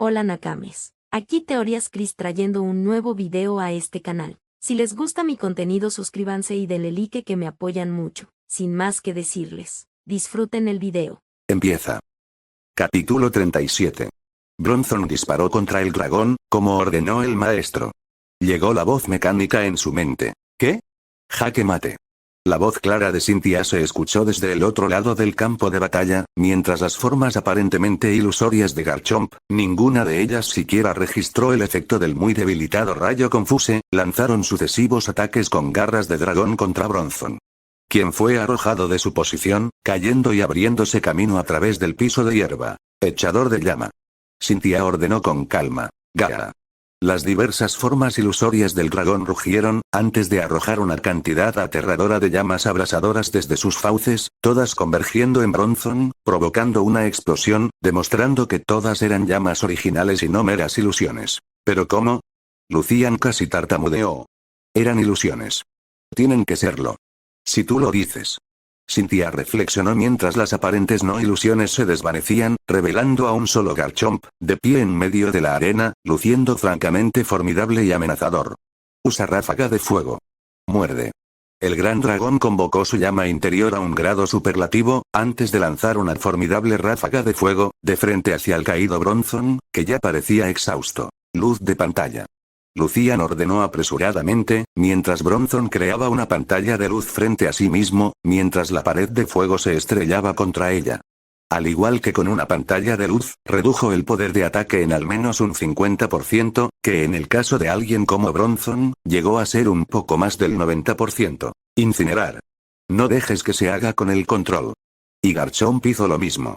Hola Nakames. Aquí Teorías Chris trayendo un nuevo video a este canal. Si les gusta mi contenido suscríbanse y denle like que me apoyan mucho. Sin más que decirles, disfruten el video. Empieza. Capítulo 37. Bronzong disparó contra el dragón, como ordenó el maestro. Llegó la voz mecánica en su mente. ¿Qué? Jaque mate. La voz clara de Cynthia se escuchó desde el otro lado del campo de batalla, mientras las formas aparentemente ilusorias de Garchomp, ninguna de ellas siquiera registró el efecto del muy debilitado rayo Confuse, lanzaron sucesivos ataques con garras de dragón contra Bronzong, quien fue arrojado de su posición, cayendo y abriéndose camino a través del piso de hierba. Echador de llama. Cynthia ordenó con calma. Gaia. Las diversas formas ilusorias del dragón rugieron, antes de arrojar una cantidad aterradora de llamas abrasadoras desde sus fauces, todas convergiendo en Bronzong, provocando una explosión, demostrando que todas eran llamas originales y no meras ilusiones. ¿Pero cómo? Lucian casi tartamudeó. Eran ilusiones. Tienen que serlo. Si tú lo dices. Cynthia reflexionó mientras las aparentes no ilusiones se desvanecían, revelando a un solo Garchomp, de pie en medio de la arena, luciendo francamente formidable y amenazador. Usa ráfaga de fuego. Muerde. El gran dragón convocó su llama interior a un grado superlativo, antes de lanzar una formidable ráfaga de fuego, de frente hacia el caído Bronzong, que ya parecía exhausto. Luz de pantalla. Lucian ordenó apresuradamente, mientras Bronzong creaba una pantalla de luz frente a sí mismo, mientras la pared de fuego se estrellaba contra ella. Al igual que con una pantalla de luz, redujo el poder de ataque en al menos un 50%, que en el caso de alguien como Bronzong, llegó a ser un poco más del 90%. Incinerar. No dejes que se haga con el control. Y Garchomp hizo lo mismo.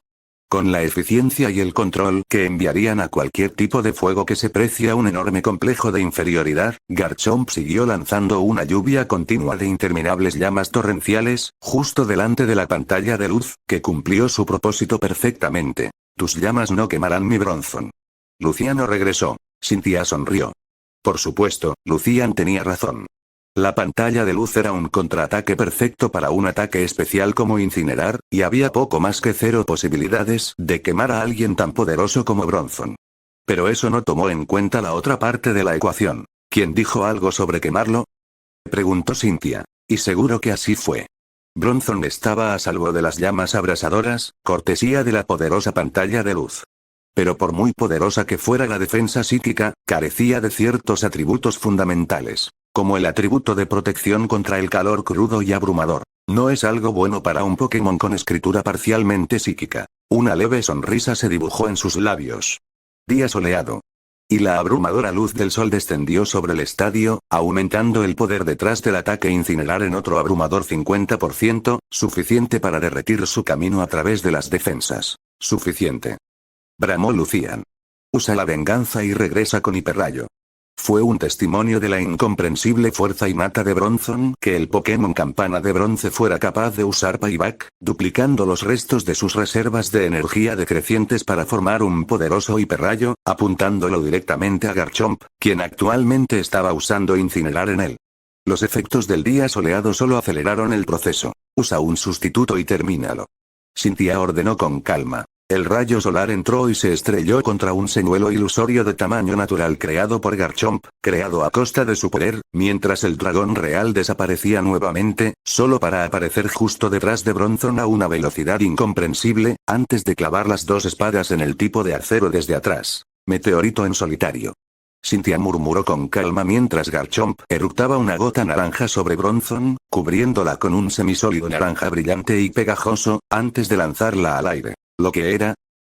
Con la eficiencia y el control que enviarían a cualquier tipo de fuego que se precia un enorme complejo de inferioridad, Garchomp siguió lanzando una lluvia continua de interminables llamas torrenciales, justo delante de la pantalla de luz, que cumplió su propósito perfectamente. Tus llamas no quemarán mi Bronzong. Luciano regresó. Cynthia sonrió. Por supuesto, Lucian tenía razón. La pantalla de luz era un contraataque perfecto para un ataque especial como incinerar, y había poco más que cero posibilidades de quemar a alguien tan poderoso como Bronzong. Pero eso no tomó en cuenta la otra parte de la ecuación. ¿Quién dijo algo sobre quemarlo? Preguntó Cynthia. Y seguro que así fue. Bronzong estaba a salvo de las llamas abrasadoras, cortesía de la poderosa pantalla de luz. Pero por muy poderosa que fuera la defensa psíquica, carecía de ciertos atributos fundamentales. Como el atributo de protección contra el calor crudo y abrumador. No es algo bueno para un Pokémon con escritura parcialmente psíquica. Una leve sonrisa se dibujó en sus labios. Día soleado. Y la abrumadora luz del sol descendió sobre el estadio, aumentando el poder detrás del ataque incinerar en otro abrumador 50%, suficiente para derretir su camino a través de las defensas. Suficiente. Bramó Lucian. Usa la venganza y regresa con hiperrayo. Fue un testimonio de la incomprensible fuerza innata de Bronzong que el Pokémon Campana de Bronce fuera capaz de usar Payback, duplicando los restos de sus reservas de energía decrecientes para formar un poderoso hiperrayo, apuntándolo directamente a Garchomp, quien actualmente estaba usando incinerar en él. Los efectos del día soleado solo aceleraron el proceso. Usa un sustituto y termínalo. Cynthia ordenó con calma. El rayo solar entró y se estrelló contra un señuelo ilusorio de tamaño natural creado por Garchomp, creado a costa de su poder, mientras el dragón real desaparecía nuevamente, solo para aparecer justo detrás de Bronzong a una velocidad incomprensible, antes de clavar las dos espadas en el tipo de acero desde atrás. Meteorito en solitario. Cynthia murmuró con calma mientras Garchomp eructaba una gota naranja sobre Bronzong, cubriéndola con un semisólido naranja brillante y pegajoso, antes de lanzarla al aire. ¿Lo que era?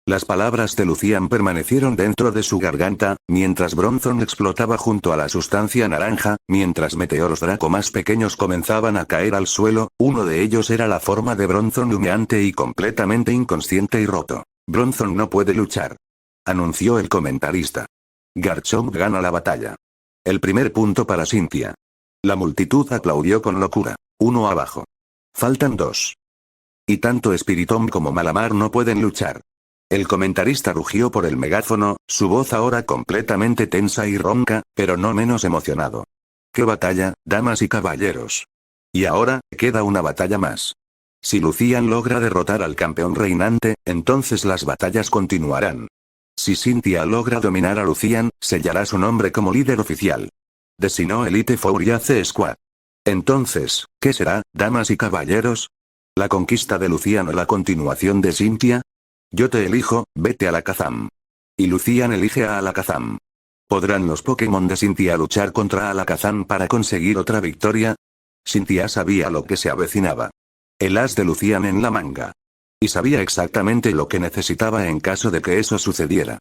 Las palabras de Lucian permanecieron dentro de su garganta, mientras Bronzong explotaba junto a la sustancia naranja, mientras meteoros Draco más pequeños comenzaban a caer al suelo, uno de ellos era la forma de Bronzong humeante y completamente inconsciente y roto. Bronzong no puede luchar. Anunció el comentarista. Garchomp gana la batalla. El primer punto para Cynthia. La multitud aplaudió con locura. Uno abajo. Faltan dos. Y tanto Spiritomb como Malamar no pueden luchar. El comentarista rugió por el megáfono, su voz ahora completamente tensa y ronca, pero no menos emocionado. ¡Qué batalla, damas y caballeros! Y ahora, queda una batalla más. Si Lucian logra derrotar al campeón reinante, entonces las batallas continuarán. Si Cynthia logra dominar a Lucian, sellará su nombre como líder oficial. Designó Elite Four Ace Squad. Entonces, ¿qué será, damas y caballeros? ¿La conquista de Lucian o la continuación de Cynthia? Yo te elijo, vete a la Alakazam. Y Lucian elige a Alakazam. ¿Podrán los Pokémon de Cynthia luchar contra Alakazam para conseguir otra victoria? Cynthia sabía lo que se avecinaba. El as de Lucian en la manga. Y sabía exactamente lo que necesitaba en caso de que eso sucediera.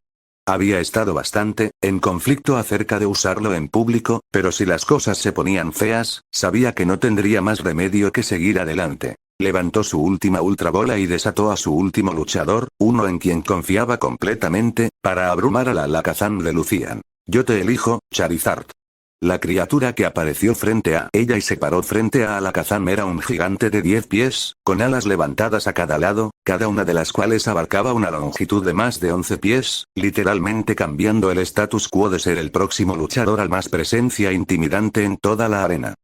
Había estado bastante en conflicto acerca de usarlo en público, pero si las cosas se ponían feas, sabía que no tendría más remedio que seguir adelante. Levantó su última Ultra Bola y desató a su último luchador, uno en quien confiaba completamente, para abrumar a la Alakazam de Lucian. Yo te elijo, Charizard. La criatura que apareció frente a ella y se paró frente a Alakazam era un gigante de 10 pies, con alas levantadas a cada lado, cada una de las cuales abarcaba una longitud de más de 11 pies, literalmente cambiando el status quo de ser el próximo luchador al más presencia intimidante en toda la arena.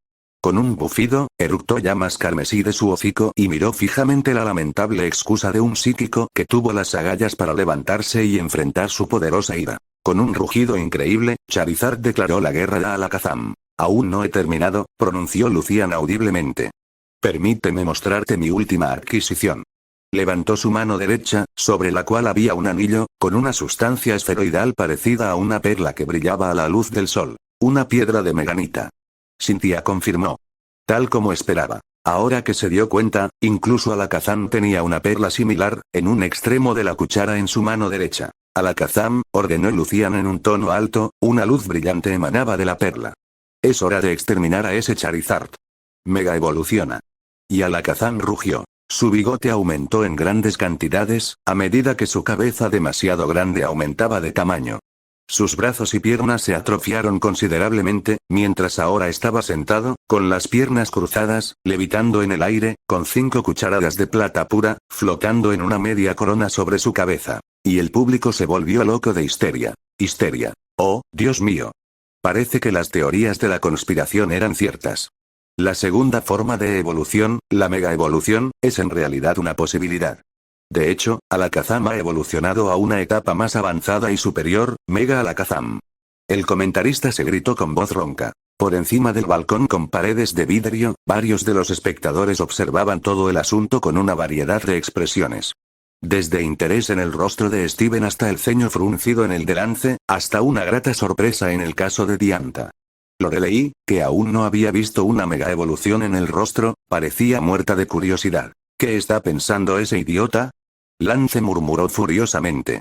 Con un bufido, eructó llamas carmesí de su hocico y miró fijamente la lamentable excusa de un psíquico que tuvo las agallas para levantarse y enfrentar su poderosa ira. Con un rugido increíble, Charizard declaró la guerra a Alakazam. Aún no he terminado, pronunció Lucian audiblemente. Permíteme mostrarte mi última adquisición. Levantó su mano derecha, sobre la cual había un anillo, con una sustancia esferoidal parecida a una perla que brillaba a la luz del sol. Una piedra de meganita. Cynthia confirmó. Tal como esperaba. Ahora que se dio cuenta, incluso Alakazam tenía una perla similar, en un extremo de la cuchara en su mano derecha. Alakazam, ordenó Lucian en un tono alto, una luz brillante emanaba de la perla. Es hora de exterminar a ese Charizard. Mega evoluciona. Y Alakazam rugió. Su bigote aumentó en grandes cantidades, a medida que su cabeza demasiado grande aumentaba de tamaño. Sus brazos y piernas se atrofiaron considerablemente, mientras ahora estaba sentado, con las piernas cruzadas, levitando en el aire, con 5 cucharadas de plata pura, flotando en una media corona sobre su cabeza. Y el público se volvió loco de histeria. Histeria. Oh, Dios mío. Parece que las teorías de la conspiración eran ciertas. La segunda forma de evolución, la mega evolución, es en realidad una posibilidad. De hecho, Alakazam ha evolucionado a una etapa más avanzada y superior, Mega Alakazam. El comentarista se gritó con voz ronca. Por encima del balcón con paredes de vidrio, varios de los espectadores observaban todo el asunto con una variedad de expresiones. Desde interés en el rostro de Steven hasta el ceño fruncido en el de Lance, hasta una grata sorpresa en el caso de Diantha. Lorelei, que aún no había visto una mega evolución en el rostro, parecía muerta de curiosidad. ¿Qué está pensando ese idiota? Lance murmuró furiosamente.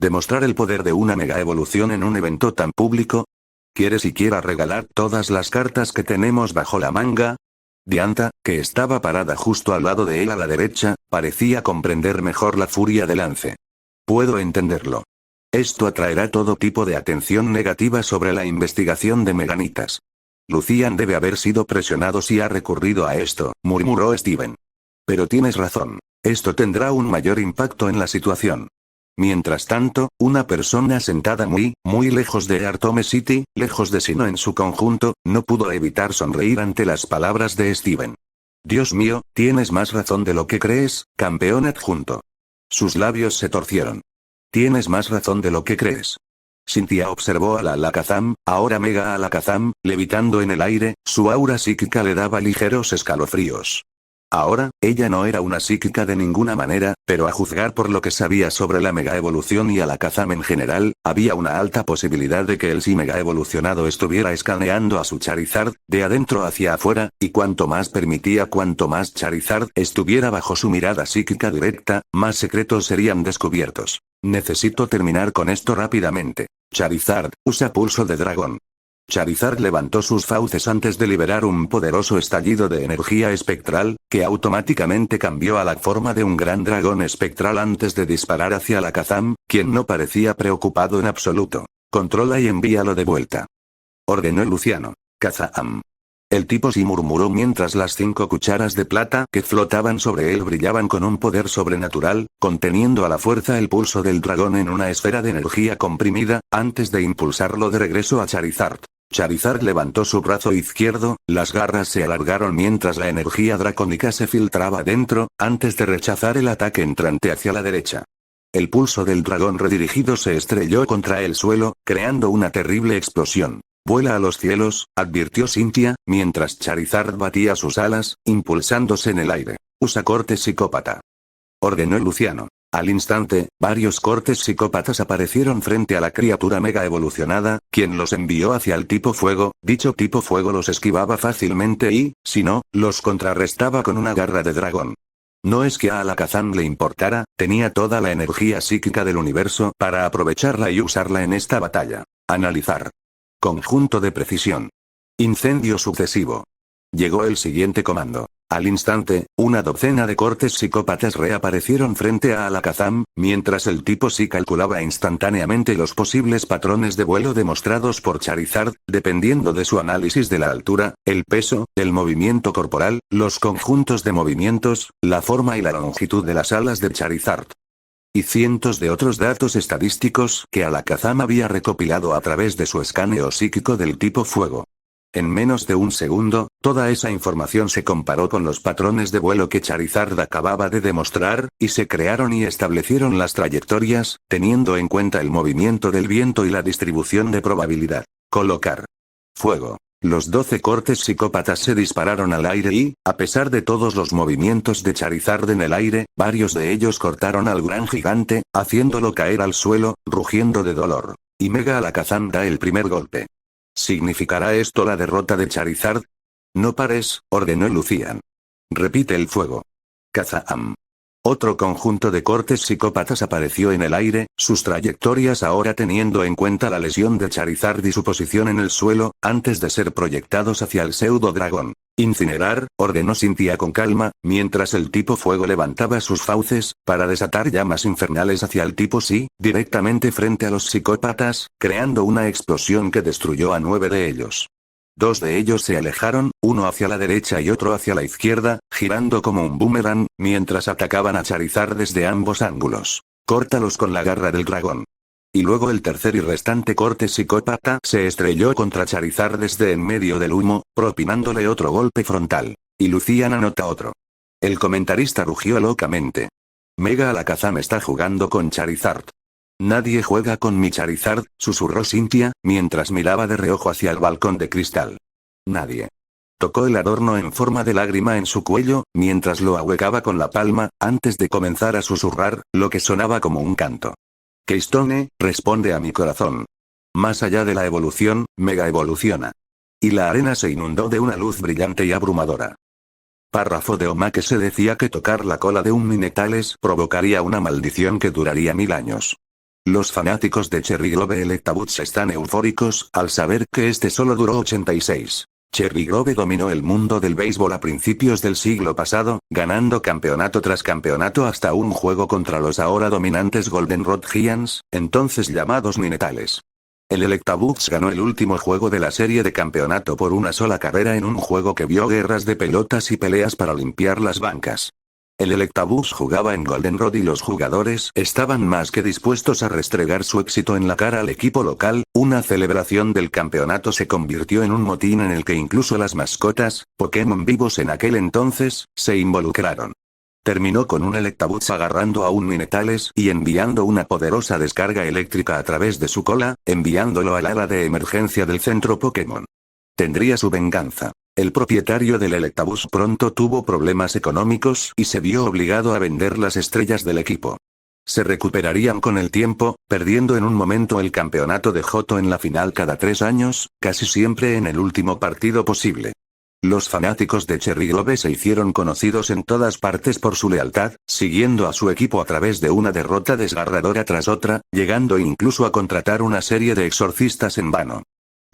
¿Demostrar el poder de una mega evolución en un evento tan público? ¿Quiere siquiera regalar todas las cartas que tenemos bajo la manga? Diantha, que estaba parada justo al lado de él a la derecha, parecía comprender mejor la furia de Lance. Puedo entenderlo. Esto atraerá todo tipo de atención negativa sobre la investigación de Meganitas. Lucian debe haber sido presionado si ha recurrido a esto, murmuró Steven. Pero tienes razón. Esto tendrá un mayor impacto en la situación. Mientras tanto, una persona sentada muy lejos de Artome City, lejos de Sinnoh en su conjunto, no pudo evitar sonreír ante las palabras de Steven. Dios mío, tienes más razón de lo que crees, campeón adjunto. Sus labios se torcieron. Tienes más razón de lo que crees. Cynthia observó a la Alakazam, ahora Mega Alakazam, levitando en el aire, su aura psíquica le daba ligeros escalofríos. Ahora, ella no era una psíquica de ninguna manera, pero a juzgar por lo que sabía sobre la mega evolución y Alakazam en general, había una alta posibilidad de que el sí mega evolucionado estuviera escaneando a su Charizard, de adentro hacia afuera, y cuanto más permitía cuanto más Charizard estuviera bajo su mirada psíquica directa, más secretos serían descubiertos. Necesito terminar con esto rápidamente. Charizard, usa pulso de dragón. Charizard levantó sus fauces antes de liberar un poderoso estallido de energía espectral, que automáticamente cambió a la forma de un gran dragón espectral antes de disparar hacia Alakazam, quien no parecía preocupado en absoluto. Controla y envíalo de vuelta. Ordenó Luciano. Kazam. El tipo sí murmuró mientras las 5 cucharas de plata que flotaban sobre él brillaban con un poder sobrenatural, conteniendo a la fuerza el pulso del dragón en una esfera de energía comprimida, antes de impulsarlo de regreso a Charizard. Charizard levantó su brazo izquierdo, las garras se alargaron mientras la energía dracónica se filtraba dentro, antes de rechazar el ataque entrante hacia la derecha. El pulso del dragón redirigido se estrelló contra el suelo, creando una terrible explosión. «Vuela a los cielos», advirtió Cynthia, mientras Charizard batía sus alas, impulsándose en el aire. «Usa corte psicópata», ordenó Luciano. Al instante, varios cortes psicópatas aparecieron frente a la criatura mega evolucionada, quien los envió hacia el tipo fuego. Dicho tipo fuego los esquivaba fácilmente y, si no, los contrarrestaba con una garra de dragón. No es que a Alakazam le importara, tenía toda la energía psíquica del universo para aprovecharla y usarla en esta batalla. Analizar. Conjunto de precisión. Incendio sucesivo. Llegó el siguiente comando. Al instante, una docena de cortes psicópatas reaparecieron frente a Alakazam, mientras el tipo sí calculaba instantáneamente los posibles patrones de vuelo demostrados por Charizard, dependiendo de su análisis de la altura, el peso, el movimiento corporal, los conjuntos de movimientos, la forma y la longitud de las alas de Charizard. Y cientos de otros datos estadísticos que Alakazam había recopilado a través de su escaneo psíquico del tipo fuego. En menos de un segundo, toda esa información se comparó con los patrones de vuelo que Charizard acababa de demostrar, y se crearon y establecieron las trayectorias, teniendo en cuenta el movimiento del viento y la distribución de probabilidad. Colocar. Fuego. Los 12 cortes psicópatas se dispararon al aire y, a pesar de todos los movimientos de Charizard en el aire, varios de ellos cortaron al gran gigante, haciéndolo caer al suelo, rugiendo de dolor. Y Mega Alakazam da el primer golpe. ¿Significará esto la derrota de Charizard? No pares, ordenó Lucian. Repite el fuego. Kazam. Otro conjunto de cortes psicópatas apareció en el aire, sus trayectorias ahora teniendo en cuenta la lesión de Charizard y su posición en el suelo, antes de ser proyectados hacia el pseudo dragón. Incinerar, ordenó Cynthia con calma, mientras el tipo fuego levantaba sus fauces, para desatar llamas infernales hacia el tipo sí, directamente frente a los psicópatas, creando una explosión que destruyó a 9 de ellos. 2 de ellos se alejaron, uno hacia la derecha y otro hacia la izquierda, girando como un boomerang, mientras atacaban a Charizard desde ambos ángulos. Córtalos con la garra del dragón. Y luego el tercer y restante corte psicópata se estrelló contra Charizard desde en medio del humo, propinándole otro golpe frontal. Y Lucian anota otro. El comentarista rugió locamente. Mega Alakazam está jugando con Charizard. Nadie juega con mi Charizard, susurró Cynthia, mientras miraba de reojo hacia el balcón de cristal. Nadie. Tocó el adorno en forma de lágrima en su cuello, mientras lo ahuecaba con la palma, antes de comenzar a susurrar, lo que sonaba como un canto. Keystone, responde a mi corazón. Más allá de la evolución, mega evoluciona. Y la arena se inundó de una luz brillante y abrumadora. Párrafo de Oma que se decía que tocar la cola de un Ninetales provocaría una maldición que duraría 1000 años. Los fanáticos de Cherry Grove Electabuzz están eufóricos al saber que este solo duró 86. Cherry Grove dominó el mundo del béisbol a principios del siglo pasado, ganando campeonato tras campeonato hasta un juego contra los ahora dominantes Goldenrod Giants, entonces llamados Ninetales. El Electabuzz ganó el último juego de la serie de campeonato por una sola carrera en un juego que vio guerras de pelotas y peleas para limpiar las bancas. El Electabuzz jugaba en Goldenrod y los jugadores estaban más que dispuestos a restregar su éxito en la cara al equipo local. Una celebración del campeonato se convirtió en un motín en el que incluso las mascotas, Pokémon vivos en aquel entonces, se involucraron. Terminó con un Electabuzz agarrando a un Ninetales y enviando una poderosa descarga eléctrica a través de su cola, enviándolo al ala de emergencia del centro Pokémon. Tendría su venganza. El propietario del Electabuzz pronto tuvo problemas económicos y se vio obligado a vender las estrellas del equipo. Se recuperarían con el tiempo, perdiendo en un momento el campeonato de Johto en la final cada 3 años, casi siempre en el último partido posible. Los fanáticos de Cherry Grove se hicieron conocidos en todas partes por su lealtad, siguiendo a su equipo a través de una derrota desgarradora tras otra, llegando incluso a contratar una serie de exorcistas en vano.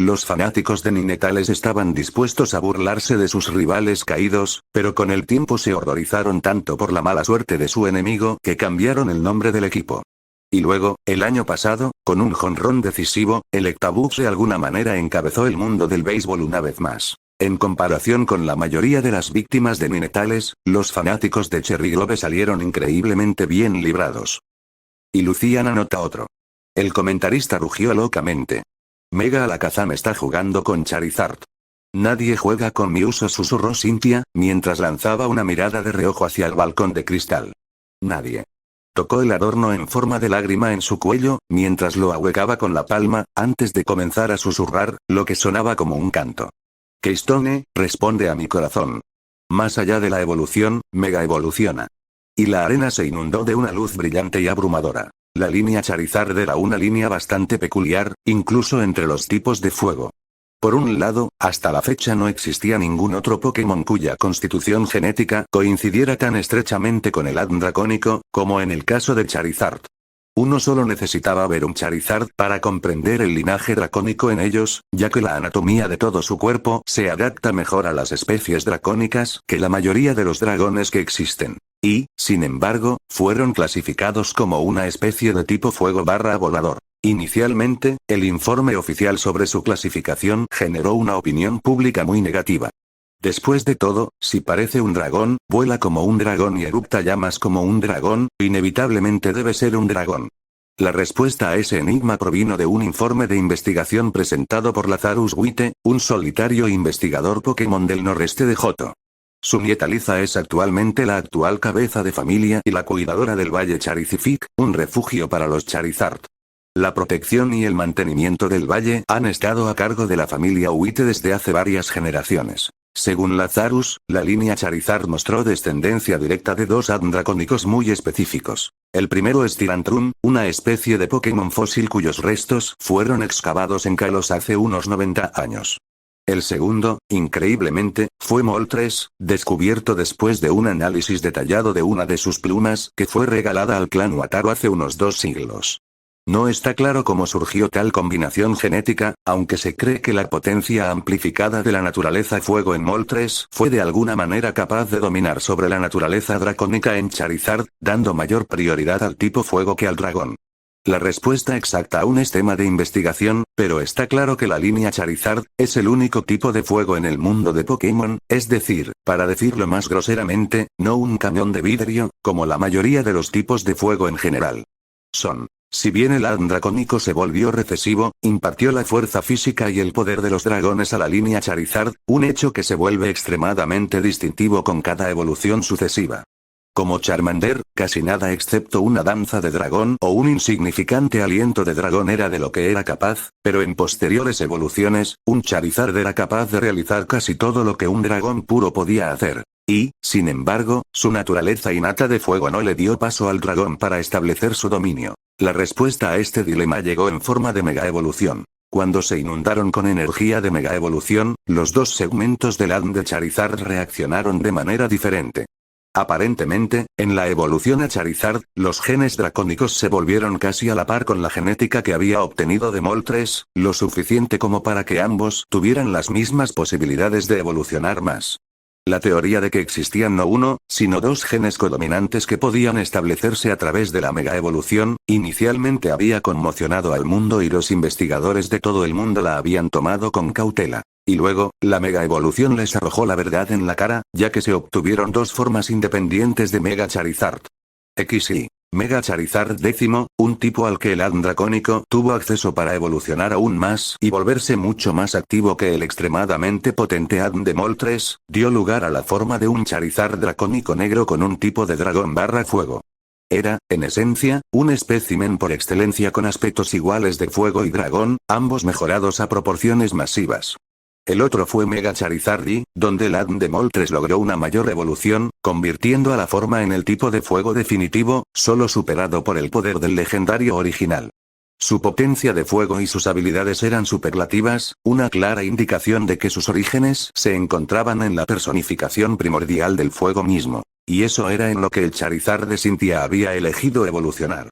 Los fanáticos de Ninetales estaban dispuestos a burlarse de sus rivales caídos, pero con el tiempo se horrorizaron tanto por la mala suerte de su enemigo que cambiaron el nombre del equipo. Y luego, el año pasado, con un jonrón decisivo, el Electabuzz de alguna manera encabezó el mundo del béisbol una vez más. En comparación con la mayoría de las víctimas de Ninetales, los fanáticos de Cherry Grove salieron increíblemente bien librados. Y Lucian anota otro. El comentarista rugió locamente. Mega Alakazam está jugando con Charizard. Nadie juega con mi uso, susurró Cynthia, mientras lanzaba una mirada de reojo hacia el balcón de cristal. Nadie. Tocó el adorno en forma de lágrima en su cuello, mientras lo ahuecaba con la palma, antes de comenzar a susurrar, lo que sonaba como un canto. Keystone, responde a mi corazón. Más allá de la evolución, Mega evoluciona. Y la arena se inundó de una luz brillante y abrumadora. La línea Charizard era una línea bastante peculiar, incluso entre los tipos de fuego. Por un lado, hasta la fecha no existía ningún otro Pokémon cuya constitución genética coincidiera tan estrechamente con el ADN dracónico, como en el caso de Charizard. Uno solo necesitaba ver un Charizard para comprender el linaje dracónico en ellos, ya que la anatomía de todo su cuerpo se adapta mejor a las especies dracónicas que la mayoría de los dragones que existen. Y, sin embargo, fueron clasificados como una especie de tipo fuego/volador. Inicialmente, el informe oficial sobre su clasificación generó una opinión pública muy negativa. Después de todo, si parece un dragón, vuela como un dragón y erupta llamas como un dragón, inevitablemente debe ser un dragón. La respuesta a ese enigma provino de un informe de investigación presentado por Lazarus Witte, un solitario investigador Pokémon del noreste de Johto. Su nieta Liza es actualmente la actual cabeza de familia y la cuidadora del Valle Charizifik, un refugio para los Charizard. La protección y el mantenimiento del valle han estado a cargo de la familia Witte desde hace varias generaciones. Según Lazarus, la línea Charizard mostró descendencia directa de dos ADN dracónicos muy específicos. El primero es Tyrantrum, una especie de Pokémon fósil cuyos restos fueron excavados en Kalos hace unos 90 años. El segundo, increíblemente, fue Moltres, descubierto después de un análisis detallado de una de sus plumas que fue regalada al clan Wataru hace unos 2 siglos. No está claro cómo surgió tal combinación genética, aunque se cree que la potencia amplificada de la naturaleza fuego en Moltres fue de alguna manera capaz de dominar sobre la naturaleza dracónica en Charizard, dando mayor prioridad al tipo fuego que al dragón. La respuesta exacta aún es tema de investigación, pero está claro que la línea Charizard es el único tipo de fuego en el mundo de Pokémon, es decir, para decirlo más groseramente, no un cañón de vidrio, como la mayoría de los tipos de fuego en general. Si bien el ADN dracónico se volvió recesivo, impartió la fuerza física y el poder de los dragones a la línea Charizard, un hecho que se vuelve extremadamente distintivo con cada evolución sucesiva. Como Charmander, casi nada excepto una danza de dragón o un insignificante aliento de dragón era de lo que era capaz, pero en posteriores evoluciones, un Charizard era capaz de realizar casi todo lo que un dragón puro podía hacer. Y, sin embargo, su naturaleza innata de fuego no le dio paso al dragón para establecer su dominio. La respuesta a este dilema llegó en forma de megaevolución. Cuando se inundaron con energía de megaevolución, los dos segmentos del ADN de Charizard reaccionaron de manera diferente. Aparentemente, en la evolución a Charizard, los genes dracónicos se volvieron casi a la par con la genética que había obtenido de Moltres, lo suficiente como para que ambos tuvieran las mismas posibilidades de evolucionar más. La teoría de que existían no uno, sino dos genes codominantes que podían establecerse a través de la megaevolución, inicialmente había conmocionado al mundo y los investigadores de todo el mundo la habían tomado con cautela. Y luego, la megaevolución les arrojó la verdad en la cara, ya que se obtuvieron dos formas independientes de Mega Charizard. XY. Mega Charizard décimo, un tipo al que el ADN dracónico tuvo acceso para evolucionar aún más y volverse mucho más activo que el extremadamente potente ADN de Moltres, dio lugar a la forma de un Charizard dracónico negro con un tipo de dragón/fuego. Era, en esencia, un espécimen por excelencia con aspectos iguales de fuego y dragón, ambos mejorados a proporciones masivas. El otro fue Mega Charizard Y, donde el ADN de Moltres logró una mayor evolución, convirtiendo a la forma en el tipo de fuego definitivo, solo superado por el poder del legendario original. Su potencia de fuego y sus habilidades eran superlativas, una clara indicación de que sus orígenes se encontraban en la personificación primordial del fuego mismo. Y eso era en lo que el Charizard de Cynthia había elegido evolucionar.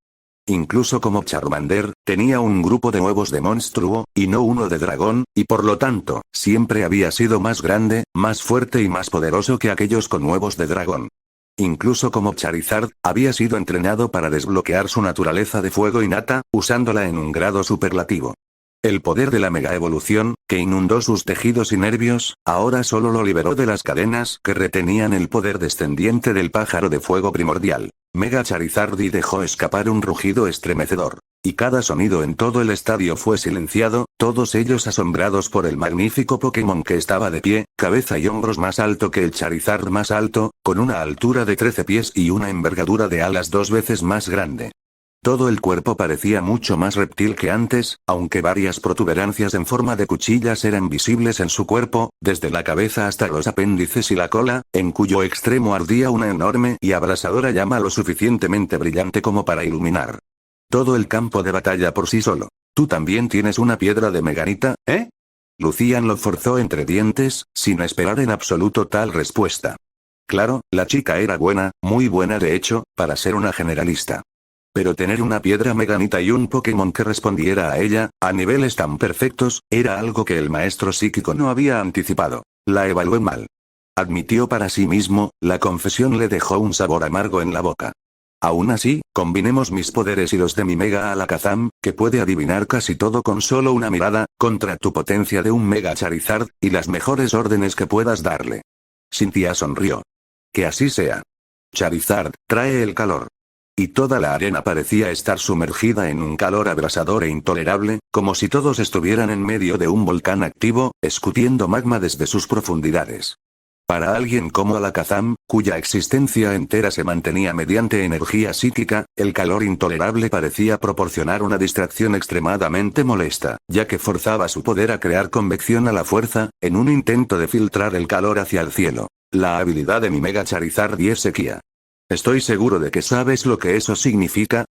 Incluso como Charmander, tenía un grupo de huevos de monstruo, y no uno de dragón, y por lo tanto, siempre había sido más grande, más fuerte y más poderoso que aquellos con huevos de dragón. Incluso como Charizard, había sido entrenado para desbloquear su naturaleza de fuego innata, usándola en un grado superlativo. El poder de la megaevolución, que inundó sus tejidos y nervios, ahora solo lo liberó de las cadenas que retenían el poder descendiente del pájaro de fuego primordial. Mega Charizard y dejó escapar un rugido estremecedor. y cada sonido en todo el estadio fue silenciado, todos ellos asombrados por el magnífico Pokémon que estaba de pie, cabeza y hombros más alto que el Charizard más alto, con una altura de 13 pies y una envergadura de alas 2 veces más grande. Todo el cuerpo parecía mucho más reptil que antes, aunque varias protuberancias en forma de cuchillas eran visibles en su cuerpo, desde la cabeza hasta los apéndices y la cola, en cuyo extremo ardía una enorme y abrasadora llama lo suficientemente brillante como para iluminar todo el campo de batalla por sí solo. ¿Tú también tienes una piedra de meganita, eh? Lucian lo forzó entre dientes, sin esperar en absoluto tal respuesta. Claro, la chica era buena, muy buena de hecho, para ser una generalista. Pero tener una piedra meganita y un Pokémon que respondiera a ella, a niveles tan perfectos, era algo que el maestro psíquico no había anticipado. La evalué mal. Admitió para sí mismo, la confesión le dejó un sabor amargo en la boca. Aún así, combinemos mis poderes y los de mi Mega Alakazam, que puede adivinar casi todo con solo una mirada, contra tu potencia de un Mega Charizard, y las mejores órdenes que puedas darle. Cynthia sonrió. Que así sea. Charizard, trae el calor. Y toda la arena parecía estar sumergida en un calor abrasador e intolerable, como si todos estuvieran en medio de un volcán activo, escutiendo magma desde sus profundidades. Para alguien como Alakazam, cuya existencia entera se mantenía mediante energía psíquica, el calor intolerable parecía proporcionar una distracción extremadamente molesta, ya que forzaba su poder a crear convección a la fuerza, en un intento de filtrar el calor hacia el cielo. La habilidad de mi Mega Charizard y es sequía. ¿Estoy seguro de que sabes lo que eso significa?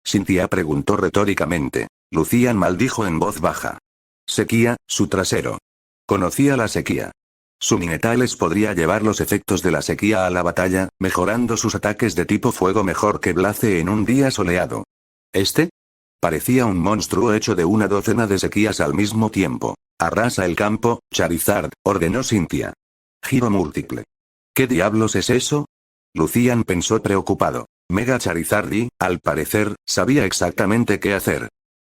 Cynthia preguntó retóricamente. Lucian maldijo en voz baja. Sequía, su trasero. Conocía la sequía. Su Minetales podría llevar los efectos de la sequía a la batalla, mejorando sus ataques de tipo fuego mejor que Blaze en un día soleado. ¿Este? Parecía un monstruo hecho de una docena de sequías al mismo tiempo. Arrasa el campo, Charizard, ordenó Cynthia. Giro múltiple. ¿Qué diablos es eso? Lucian pensó preocupado. Mega Charizard y, al parecer, sabía exactamente qué hacer.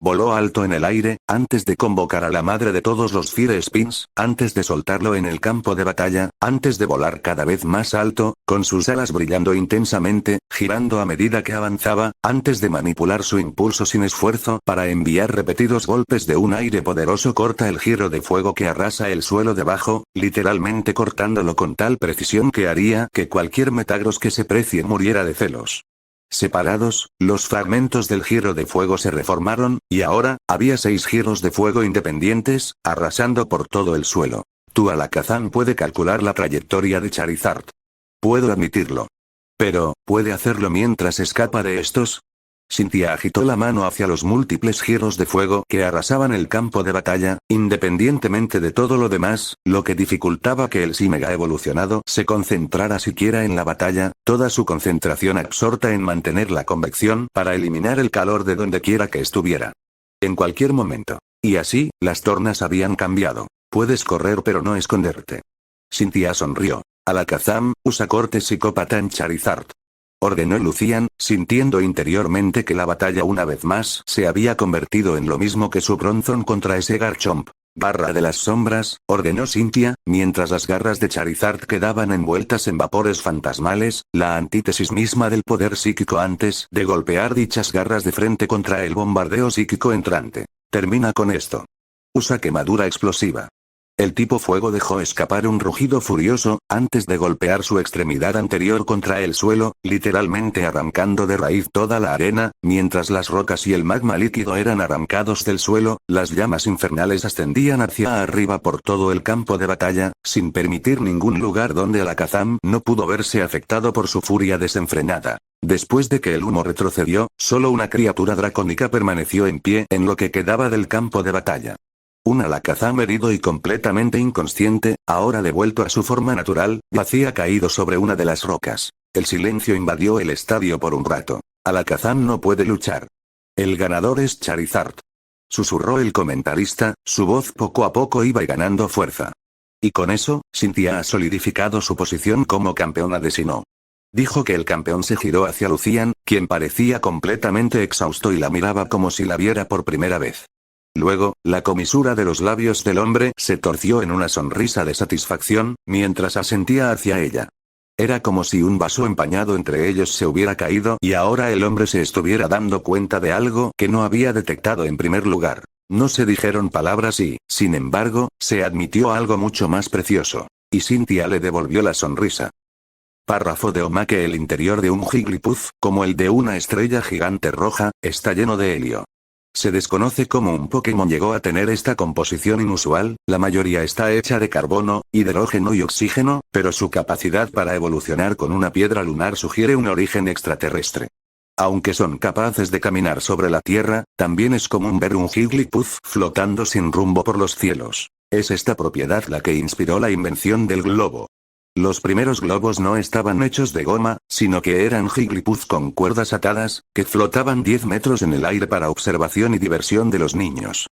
Voló alto en el aire, antes de convocar a la madre de todos los Fire Spins, antes de soltarlo en el campo de batalla, antes de volar cada vez más alto, con sus alas brillando intensamente, girando a medida que avanzaba, antes de manipular su impulso sin esfuerzo para enviar repetidos golpes de un aire poderoso corta el giro de fuego que arrasa el suelo debajo, literalmente cortándolo con tal precisión que haría que cualquier Metagross que se precie muriera de celos. Separados, los fragmentos del giro de fuego se reformaron, y ahora, había 6 giros de fuego independientes, arrasando por todo el suelo. Tu Alakazam puede calcular la trayectoria de Charizard. Puedo admitirlo. Pero, ¿puede hacerlo mientras escapa de estos? Cynthia agitó la mano hacia los múltiples giros de fuego que arrasaban el campo de batalla, independientemente de todo lo demás, lo que dificultaba que el Mega evolucionado se concentrara siquiera en la batalla, toda su concentración absorta en mantener la convección para eliminar el calor de donde quiera que estuviera. En cualquier momento. Y así, las tornas habían cambiado. Puedes correr pero no esconderte. Cynthia sonrió. Alakazam, usa corte psicópata en Charizard. Ordenó Lucian, sintiendo interiormente que la batalla una vez más se había convertido en lo mismo que su Bronzong contra ese Garchomp. Barra de las sombras, ordenó Cynthia, mientras las garras de Charizard quedaban envueltas en vapores fantasmales, la antítesis misma del poder psíquico antes de golpear dichas garras de frente contra el bombardeo psíquico entrante. Termina con esto. Usa quemadura explosiva. El tipo fuego dejó escapar un rugido furioso, antes de golpear su extremidad anterior contra el suelo, literalmente arrancando de raíz toda la arena, mientras las rocas y el magma líquido eran arrancados del suelo, las llamas infernales ascendían hacia arriba por todo el campo de batalla, sin permitir ningún lugar donde Alakazam no pudo verse afectado por su furia desenfrenada. Después de que el humo retrocedió, solo una criatura dracónica permaneció en pie en lo que quedaba del campo de batalla. Un Alakazam herido y completamente inconsciente, ahora devuelto a su forma natural, yacía caído sobre una de las rocas. El silencio invadió el estadio por un rato. Alakazam no puede luchar. El ganador es Charizard. Susurró el comentarista, su voz poco a poco iba ganando fuerza. Y con eso, Cynthia ha solidificado su posición como campeona de Sinnoh. Dijo que el campeón se giró hacia Lucian, quien parecía completamente exhausto y la miraba como si la viera por primera vez. Luego, la comisura de los labios del hombre se torció en una sonrisa de satisfacción, mientras asentía hacia ella. Era como si un vaso empañado entre ellos se hubiera caído y ahora el hombre se estuviera dando cuenta de algo que no había detectado en primer lugar. No se dijeron palabras y, sin embargo, se admitió algo mucho más precioso. Y Cynthia le devolvió la sonrisa. Párrafo de Omake. El interior de un Jigglypuff, como el de una estrella gigante roja, está lleno de helio. Se desconoce cómo un Pokémon llegó a tener esta composición inusual, la mayoría está hecha de carbono, hidrógeno y oxígeno, pero su capacidad para evolucionar con una piedra lunar sugiere un origen extraterrestre. Aunque son capaces de caminar sobre la Tierra, también es común ver un Jigglypuff flotando sin rumbo por los cielos. Es esta propiedad la que inspiró la invención del globo. Los primeros globos no estaban hechos de goma, sino que eran Jigglypuff con cuerdas atadas, que flotaban 10 metros en el aire para observación y diversión de los niños.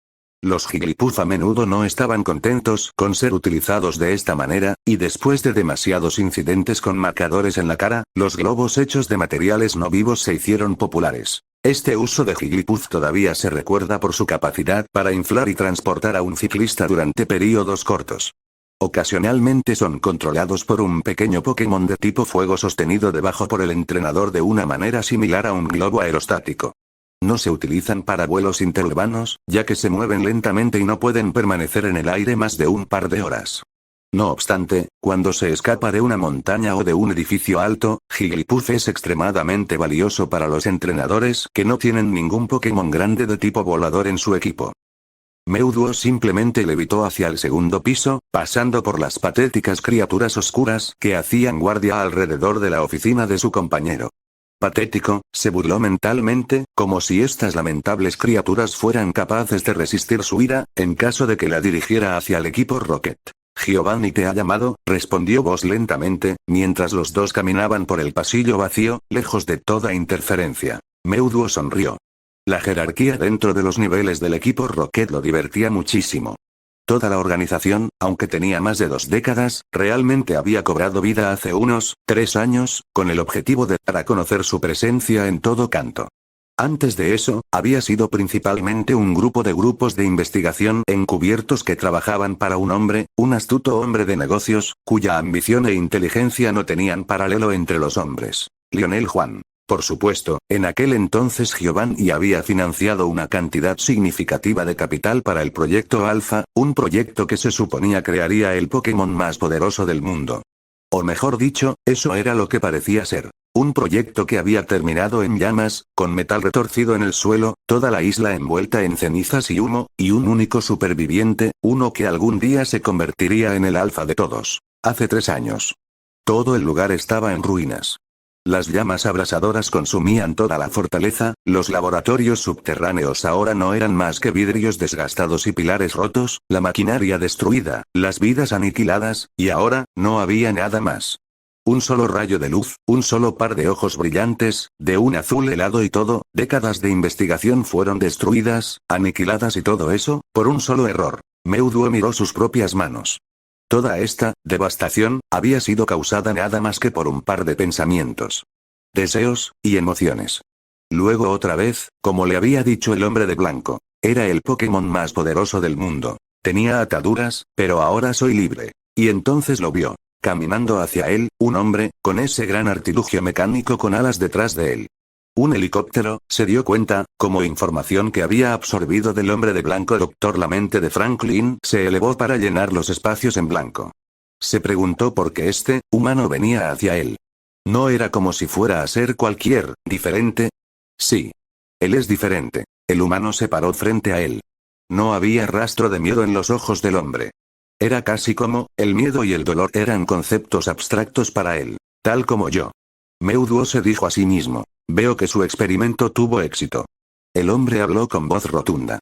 Los Jigglypuff a menudo no estaban contentos con ser utilizados de esta manera, y después de demasiados incidentes con marcadores en la cara, los globos hechos de materiales no vivos se hicieron populares. Este uso de Jigglypuff todavía se recuerda por su capacidad para inflar y transportar a un ciclista durante períodos cortos. Ocasionalmente son controlados por un pequeño Pokémon de tipo fuego sostenido debajo por el entrenador de una manera similar a un globo aerostático. No se utilizan para vuelos interurbanos, ya que se mueven lentamente y no pueden permanecer en el aire más de un par de horas. No obstante, cuando se escapa de una montaña o de un edificio alto, Jigglypuff es extremadamente valioso para los entrenadores que no tienen ningún Pokémon grande de tipo volador en su equipo. Mewtwo simplemente levitó hacia el segundo piso, pasando por las patéticas criaturas oscuras que hacían guardia alrededor de la oficina de su compañero. Patético, se burló mentalmente, como si estas lamentables criaturas fueran capaces de resistir su ira, en caso de que la dirigiera hacia el equipo Rocket. Giovanni te ha llamado, respondió Buzz lentamente, mientras los dos caminaban por el pasillo vacío, lejos de toda interferencia. Mewtwo sonrió. La jerarquía dentro de los niveles del equipo Rocket lo divertía muchísimo. Toda la organización, aunque tenía más de 2 décadas, realmente había cobrado vida hace unos 3 años, con el objetivo de dar a conocer su presencia en todo canto. Antes de eso, había sido principalmente un grupo de grupos de investigación encubiertos que trabajaban para un hombre, un astuto hombre de negocios, cuya ambición e inteligencia no tenían paralelo entre los hombres. Lionel Juan. Por supuesto, en aquel entonces Giovanni había financiado una cantidad significativa de capital para el proyecto Alpha, un proyecto que se suponía crearía el Pokémon más poderoso del mundo. O mejor dicho, eso era lo que parecía ser. Un proyecto que había terminado en llamas, con metal retorcido en el suelo, toda la isla envuelta en cenizas y humo, y un único superviviente, uno que algún día se convertiría en el Alpha de todos. Hace 3 años. Todo el lugar estaba en ruinas. Las llamas abrasadoras consumían toda la fortaleza, los laboratorios subterráneos ahora no eran más que vidrios desgastados y pilares rotos, la maquinaria destruida, las vidas aniquiladas, y ahora, no había nada más. Un solo rayo de luz, un solo par de ojos brillantes, de un azul helado y todo, décadas de investigación fueron destruidas, aniquiladas y todo eso, por un solo error. Mewtwo miró sus propias manos. Toda esta devastación había sido causada nada más que por un par de pensamientos, deseos y emociones. Luego otra vez, como le había dicho el hombre de blanco, era el Pokémon más poderoso del mundo. Tenía ataduras, pero ahora soy libre. Y entonces lo vio, caminando hacia él, un hombre, con ese gran artilugio mecánico con alas detrás de él. Un helicóptero, se dio cuenta, como información que había absorbido del hombre de blanco. La mente de Franklin se elevó para llenar los espacios en blanco. Se preguntó por qué este humano venía hacia él. No era como si fuera a ser cualquier diferente. Sí. Él es diferente. El humano se paró frente a él. No había rastro de miedo en los ojos del hombre. Era casi como, el miedo y el dolor eran conceptos abstractos para él. Tal como yo. Mewtwo se dijo a sí mismo. Veo que su experimento tuvo éxito. El hombre habló con voz rotunda.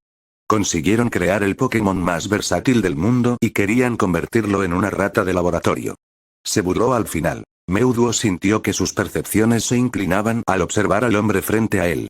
Consiguieron crear el Pokémon más versátil del mundo y querían convertirlo en una rata de laboratorio. Se burló al final. Mewtwo sintió que sus percepciones se inclinaban al observar al hombre frente a él.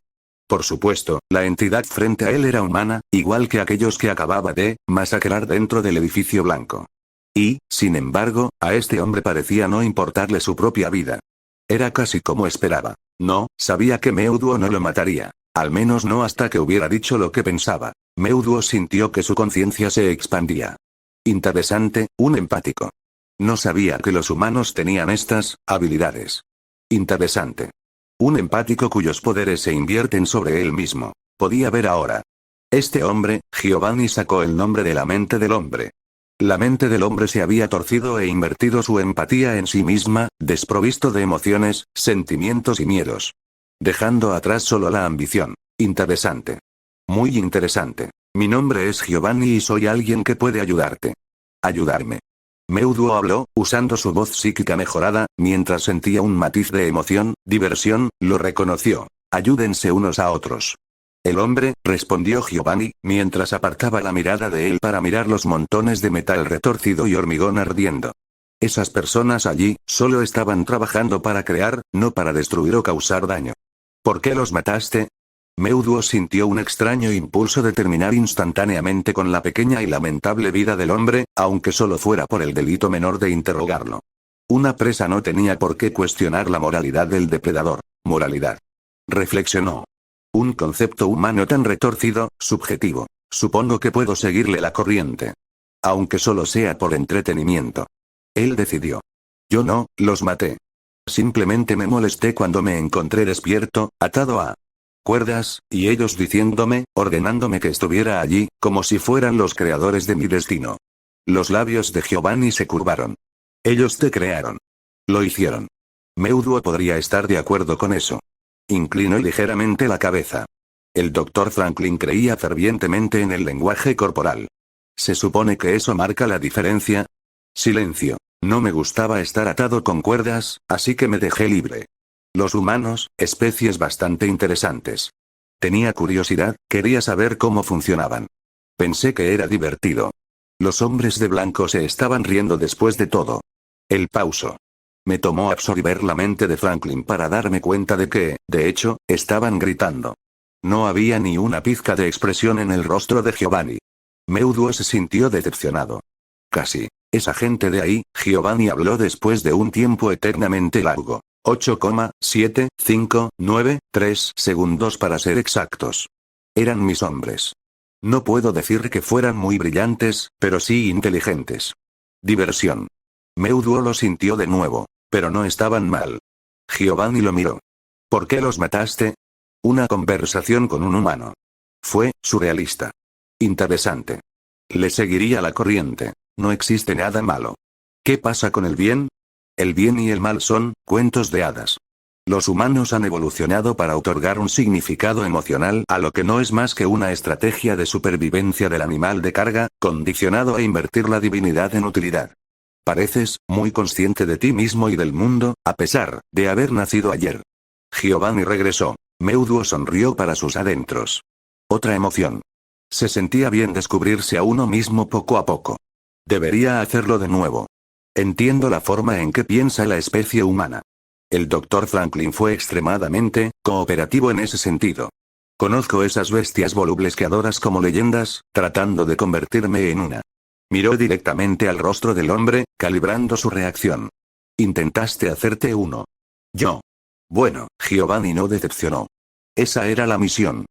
Por supuesto, la entidad frente a él era humana, igual que aquellos que acababa de masacrar dentro del edificio blanco. Y, sin embargo, a este hombre parecía no importarle su propia vida. Era casi como esperaba. No, sabía que Mewtwo no lo mataría. Al menos no hasta que hubiera dicho lo que pensaba. Mewtwo sintió que su conciencia se expandía. Interesante, un empático. No sabía que los humanos tenían estas habilidades. Interesante. Un empático cuyos poderes se invierten sobre él mismo. Podía ver ahora. Este hombre, Giovanni, sacó el nombre de la mente del hombre. La mente del hombre se había torcido e invertido su empatía en sí misma, desprovisto de emociones, sentimientos y miedos. Dejando atrás solo la ambición. Interesante. Muy interesante. Mi nombre es Giovanni y soy alguien que puede ayudarte. Ayudarme. Meuduo habló, usando su voz psíquica mejorada, mientras sentía un matiz de emoción, diversión, lo reconoció. Ayúdense unos a otros. El hombre, respondió Giovanni, mientras apartaba la mirada de él para mirar los montones de metal retorcido y hormigón ardiendo. Esas personas allí, solo estaban trabajando para crear, no para destruir o causar daño. ¿Por qué los mataste? Meuduo sintió un extraño impulso de terminar instantáneamente con la pequeña y lamentable vida del hombre, aunque solo fuera por el delito menor de interrogarlo. Una presa no tenía por qué cuestionar la moralidad del depredador. Moralidad. Reflexionó. Un concepto humano tan retorcido, subjetivo. Supongo que puedo seguirle la corriente. Aunque solo sea por entretenimiento. Él decidió. Yo no, los maté. Simplemente me molesté cuando me encontré despierto, atado a cuerdas, y ellos diciéndome, ordenándome que estuviera allí, como si fueran los creadores de mi destino. Los labios de Giovanni se curvaron. Ellos te crearon. Lo hicieron. Meuduo podría estar de acuerdo con eso. Inclinó ligeramente la cabeza. El Dr. Franklin creía fervientemente en el lenguaje corporal. ¿Se supone que eso marca la diferencia? Silencio. No me gustaba estar atado con cuerdas, así que me dejé libre. Los humanos, especies bastante interesantes. Tenía curiosidad, quería saber cómo funcionaban. Pensé que era divertido. Los hombres de blanco se estaban riendo después de todo. El pauso. Me tomó absorber la mente de Franklin para darme cuenta de que, de hecho, estaban gritando. No había ni una pizca de expresión en el rostro de Giovanni. Meuduo se sintió decepcionado. Casi. Esa gente de ahí, Giovanni habló después de un tiempo eternamente largo. 8,759 segundos para ser exactos. Eran mis hombres. No puedo decir que fueran muy brillantes, pero sí inteligentes. Diversión. Meuduo lo sintió de nuevo. Pero no estaban mal. Giovanni lo miró. ¿Por qué los mataste? Una conversación con un humano. Fue surrealista. Interesante. Le seguiría la corriente. No existe nada malo. ¿Qué pasa con el bien? El bien y el mal son cuentos de hadas. Los humanos han evolucionado para otorgar un significado emocional a lo que no es más que una estrategia de supervivencia del animal de carga, condicionado a invertir la divinidad en utilidad. Pareces muy consciente de ti mismo y del mundo, a pesar de haber nacido ayer. Giovanni regresó. Meuduo sonrió para sus adentros. Otra emoción. Se sentía bien descubrirse a uno mismo poco a poco. Debería hacerlo de nuevo. Entiendo la forma en que piensa la especie humana. El Dr. Franklin fue extremadamente cooperativo en ese sentido. Conozco esas bestias volubles que adoras como leyendas, tratando de convertirme en una. Miró directamente al rostro del hombre, calibrando su reacción. Intentaste hacerte uno. Yo. Bueno, Giovanni no decepcionó. Esa era la misión.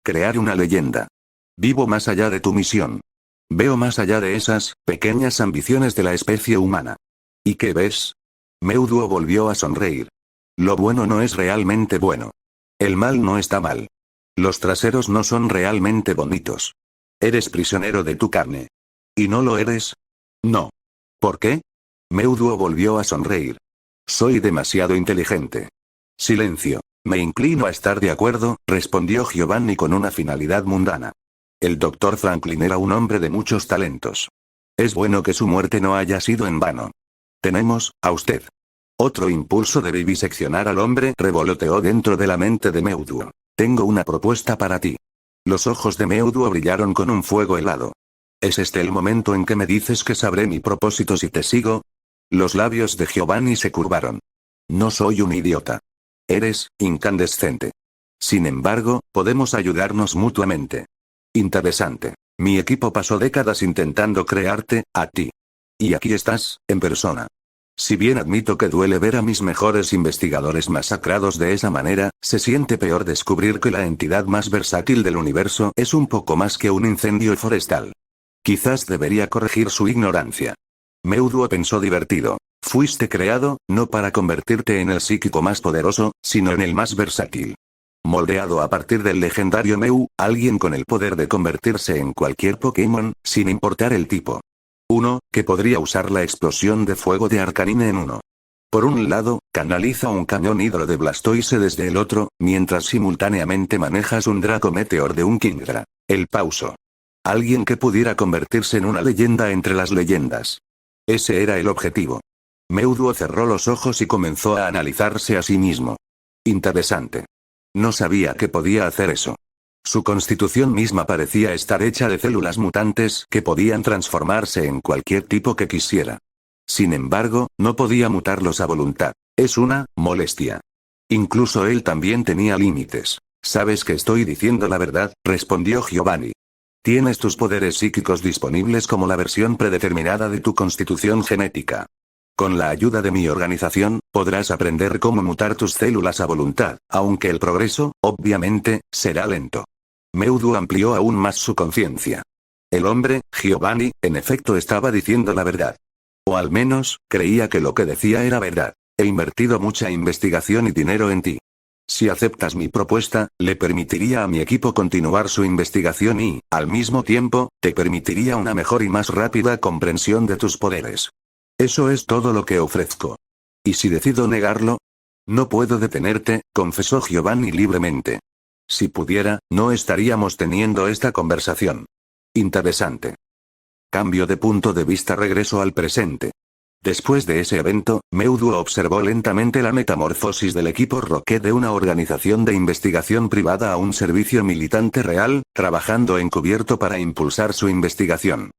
Crear una leyenda. Vivo más allá de tu misión. Veo más allá de esas pequeñas ambiciones de la especie humana. ¿Y qué ves? Meuduo volvió a sonreír. Lo bueno no es realmente bueno. El mal no está mal. Los traseros no son realmente bonitos. Eres prisionero de tu carne. ¿Y no lo eres? No. ¿Por qué? Meuduo volvió a sonreír. Soy demasiado inteligente. Silencio. Me inclino a estar de acuerdo, respondió Giovanni con una finalidad mundana. El Dr. Franklin era un hombre de muchos talentos. Es bueno que su muerte no haya sido en vano. Tenemos, a usted. Otro impulso de viviseccionar al hombre revoloteó dentro de la mente de Meuduo. Tengo una propuesta para ti. Los ojos de Meuduo brillaron con un fuego helado. ¿Es este el momento en que me dices que sabré mi propósito si te sigo? Los labios de Giovanni se curvaron. No soy un idiota. Eres incandescente. Sin embargo, podemos ayudarnos mutuamente. Interesante. Mi equipo pasó décadas intentando crearte, a ti. Y aquí estás, en persona. Si bien admito que duele ver a mis mejores investigadores masacrados de esa manera, se siente peor descubrir que la entidad más versátil del universo es un poco más que un incendio forestal. Quizás debería corregir su ignorancia. Meuduo pensó divertido. Fuiste creado, no para convertirte en el psíquico más poderoso, sino en el más versátil. Moldeado a partir del legendario Meu, alguien con el poder de convertirse en cualquier Pokémon, sin importar el tipo. Uno, que podría usar la explosión de fuego de Arcanine en uno. Por un lado, canaliza un cañón hidro de Blastoise desde el otro, mientras simultáneamente manejas un Draco Meteor de un Kingdra. El Pauso. Alguien que pudiera convertirse en una leyenda entre las leyendas. Ese era el objetivo. Meuduo cerró los ojos y comenzó a analizarse a sí mismo. Interesante. No sabía que podía hacer eso. Su constitución misma parecía estar hecha de células mutantes que podían transformarse en cualquier tipo que quisiera. Sin embargo, no podía mutarlos a voluntad. Es una molestia. Incluso él también tenía límites. ¿Sabes que estoy diciendo la verdad?, respondió Giovanni. Tienes tus poderes psíquicos disponibles como la versión predeterminada de tu constitución genética. Con la ayuda de mi organización, podrás aprender cómo mutar tus células a voluntad, aunque el progreso, obviamente, será lento. Meuduo amplió aún más su conciencia. El hombre, Giovanni, en efecto estaba diciendo la verdad. O al menos, creía que lo que decía era verdad. He invertido mucha investigación y dinero en ti. Si aceptas mi propuesta, le permitiría a mi equipo continuar su investigación y, al mismo tiempo, te permitiría una mejor y más rápida comprensión de tus poderes. Eso es todo lo que ofrezco. ¿Y si decido negarlo? No puedo detenerte, confesó Giovanni libremente. Si pudiera, no estaríamos teniendo esta conversación. Interesante. Cambio de punto de vista, regreso al presente. Después de ese evento, Meuduo observó lentamente la metamorfosis del equipo Rocket de una organización de investigación privada a un servicio militante real, trabajando encubierto para impulsar su investigación.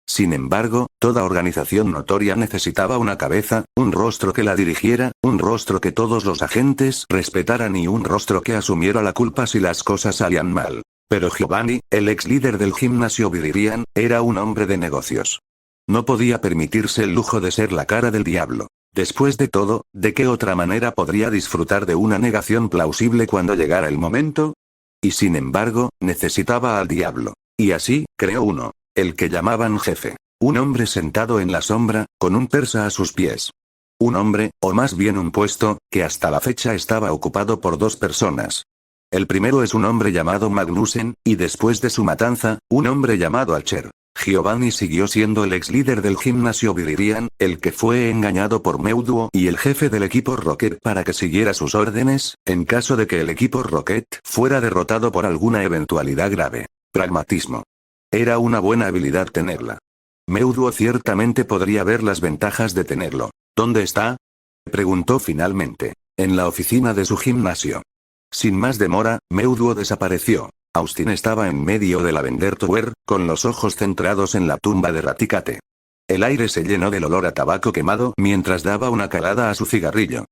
Sin embargo, toda organización notoria necesitaba una cabeza, un rostro que la dirigiera, un rostro que todos los agentes respetaran y un rostro que asumiera la culpa si las cosas salían mal. Pero Giovanni, el ex líder del gimnasio Viridian, era un hombre de negocios. No podía permitirse el lujo de ser la cara del diablo. Después de todo, ¿de qué otra manera podría disfrutar de una negación plausible cuando llegara el momento? Y sin embargo, necesitaba al diablo. Y así, creó uno. El que llamaban jefe. Un hombre sentado en la sombra, con un persa a sus pies. Un hombre, o más bien un puesto, que hasta la fecha estaba ocupado por dos personas. El primero es un hombre llamado Magnussen, y después de su matanza, un hombre llamado Archer. Giovanni siguió siendo el ex líder del gimnasio Viridian, el que fue engañado por Meuduo y el jefe del equipo Rocket para que siguiera sus órdenes, en caso de que el equipo Rocket fuera derrotado por alguna eventualidad grave. Pragmatismo. Era una buena habilidad tenerla. Meuduo ciertamente podría ver las ventajas de tenerlo. ¿Dónde está?, preguntó finalmente. En la oficina de su gimnasio. Sin más demora, Meuduo desapareció. Austin estaba en medio de la Lavender Tower, con los ojos centrados en la tumba de Raticate. El aire se llenó del olor a tabaco quemado mientras daba una calada a su cigarrillo.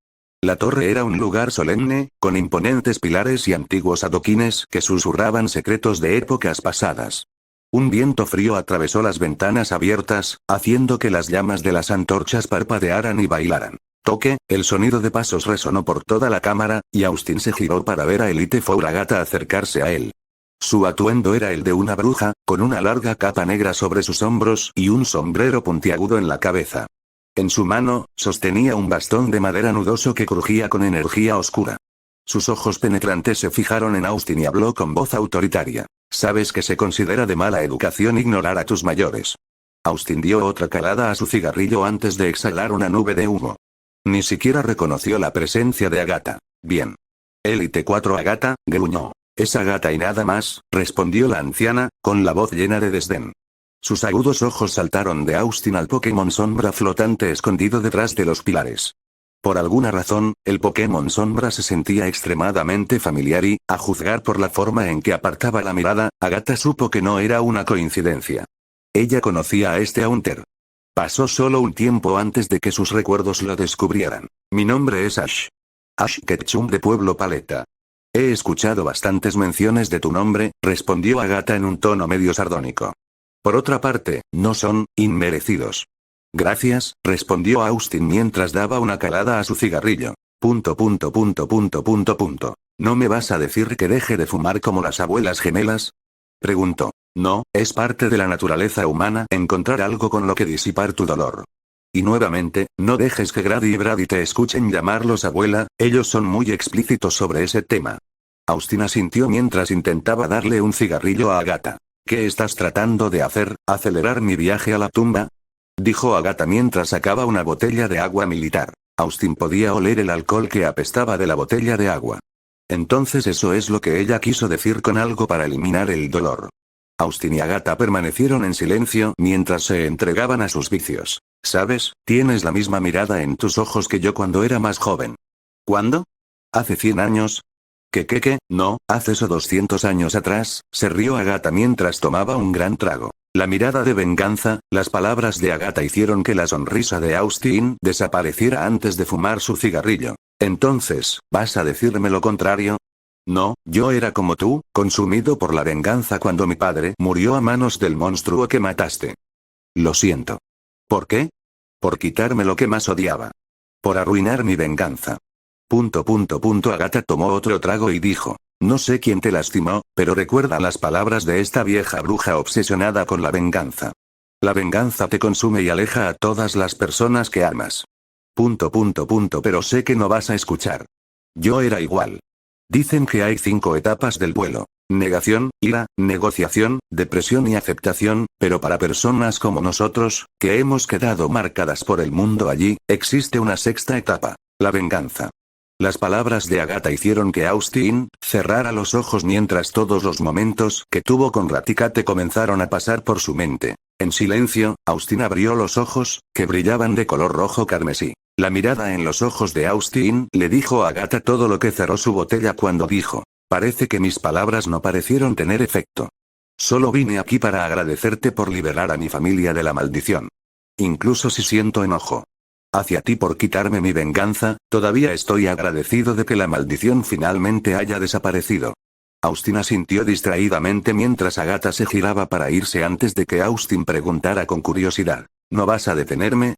La torre era un lugar solemne, con imponentes pilares y antiguos adoquines que susurraban secretos de épocas pasadas. Un viento frío atravesó las ventanas abiertas, haciendo que las llamas de las antorchas parpadearan y bailaran. Toque, el sonido de pasos resonó por toda la cámara, y Austin se giró para ver a Elite Fouragata acercarse a él. Su atuendo era el de una bruja, con una larga capa negra sobre sus hombros y un sombrero puntiagudo en la cabeza. En su mano, sostenía un bastón de madera nudoso que crujía con energía oscura. Sus ojos penetrantes se fijaron en Austin y habló con voz autoritaria. Sabes que se considera de mala educación ignorar a tus mayores. Austin dio otra calada a su cigarrillo antes de exhalar una nube de humo. Ni siquiera reconoció la presencia de Agatha. Bien. Élite 4 Agatha, gruñó. Es Agatha y nada más, respondió la anciana, con la voz llena de desdén. Sus agudos ojos saltaron de Austin al Pokémon Sombra flotante escondido detrás de los pilares. Por alguna razón, el Pokémon Sombra se sentía extremadamente familiar y, a juzgar por la forma en que apartaba la mirada, Agatha supo que no era una coincidencia. Ella conocía a este Haunter. Pasó solo un tiempo antes de que sus recuerdos lo descubrieran. Mi nombre es Ash. Ash Ketchum de Pueblo Paleta. He escuchado bastantes menciones de tu nombre, respondió Agatha en un tono medio sardónico. Por otra parte, no son inmerecidos. Gracias, respondió Austin mientras daba una calada a su cigarrillo. ¿No me vas a decir que deje de fumar como las abuelas gemelas?, preguntó. No, es parte de la naturaleza humana encontrar algo con lo que disipar tu dolor. Y nuevamente, no dejes que Grady y Brady te escuchen llamarlos abuela, ellos son muy explícitos sobre ese tema. Austin asintió mientras intentaba darle un cigarrillo a Agatha. ¿Qué estás tratando de hacer, acelerar mi viaje a la tumba? Dijo Agatha mientras sacaba una botella de agua militar. Austin podía oler el alcohol que apestaba de la botella de agua. Entonces eso es lo que ella quiso decir con algo para eliminar el dolor. Austin y Agatha permanecieron en silencio mientras se entregaban a sus vicios. ¿Sabes? Tienes la misma mirada en tus ojos que yo cuando era más joven. ¿Cuándo? ¿Hace 100 años? ¿Qué? No, hace eso 200 años atrás, se rió Agatha mientras tomaba un gran trago. La mirada de venganza, las palabras de Agatha hicieron que la sonrisa de Austin desapareciera antes de fumar su cigarrillo. Entonces, ¿vas a decirme lo contrario? No, yo era como tú, consumido por la venganza cuando mi padre murió a manos del monstruo que mataste. Lo siento. ¿Por qué? Por quitarme lo que más odiaba. Por arruinar mi venganza. Agatha tomó otro trago y dijo, no sé quién te lastimó, pero recuerda las palabras de esta vieja bruja obsesionada con la venganza. La venganza te consume y aleja a todas las personas que amas. Pero sé que no vas a escuchar. Yo era igual. Dicen que hay 5 etapas del duelo. Negación, ira, negociación, depresión y aceptación, pero para personas como nosotros, que hemos quedado marcadas por el mundo allí, existe una 6ª etapa, la venganza. Las palabras de Agatha hicieron que Austin cerrara los ojos mientras todos los momentos que tuvo con Raticate comenzaron a pasar por su mente. En silencio, Austin abrió los ojos, que brillaban de color rojo carmesí. La mirada en los ojos de Austin le dijo a Agatha todo lo que cerró su botella cuando dijo, parece que mis palabras no parecieron tener efecto. Solo vine aquí para agradecerte por liberar a mi familia de la maldición. Incluso si siento enojo hacia ti por quitarme mi venganza, todavía estoy agradecido de que la maldición finalmente haya desaparecido. Austin asintió distraídamente mientras Agatha se giraba para irse antes de que Austin preguntara con curiosidad, ¿no vas a detenerme?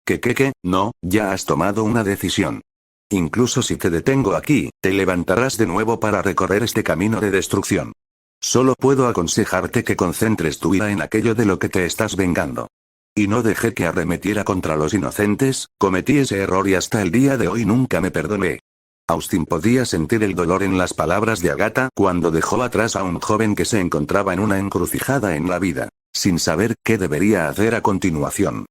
¿Qué? No, ya has tomado una decisión. Incluso si te detengo aquí, te levantarás de nuevo para recorrer este camino de destrucción. Solo puedo aconsejarte que concentres tu ira en aquello de lo que te estás vengando. Y no dejé que arremetiera contra los inocentes, cometí ese error y hasta el día de hoy nunca me perdoné. Austin podía sentir el dolor en las palabras de Agatha cuando dejó atrás a un joven que se encontraba en una encrucijada en la vida, sin saber qué debería hacer a continuación.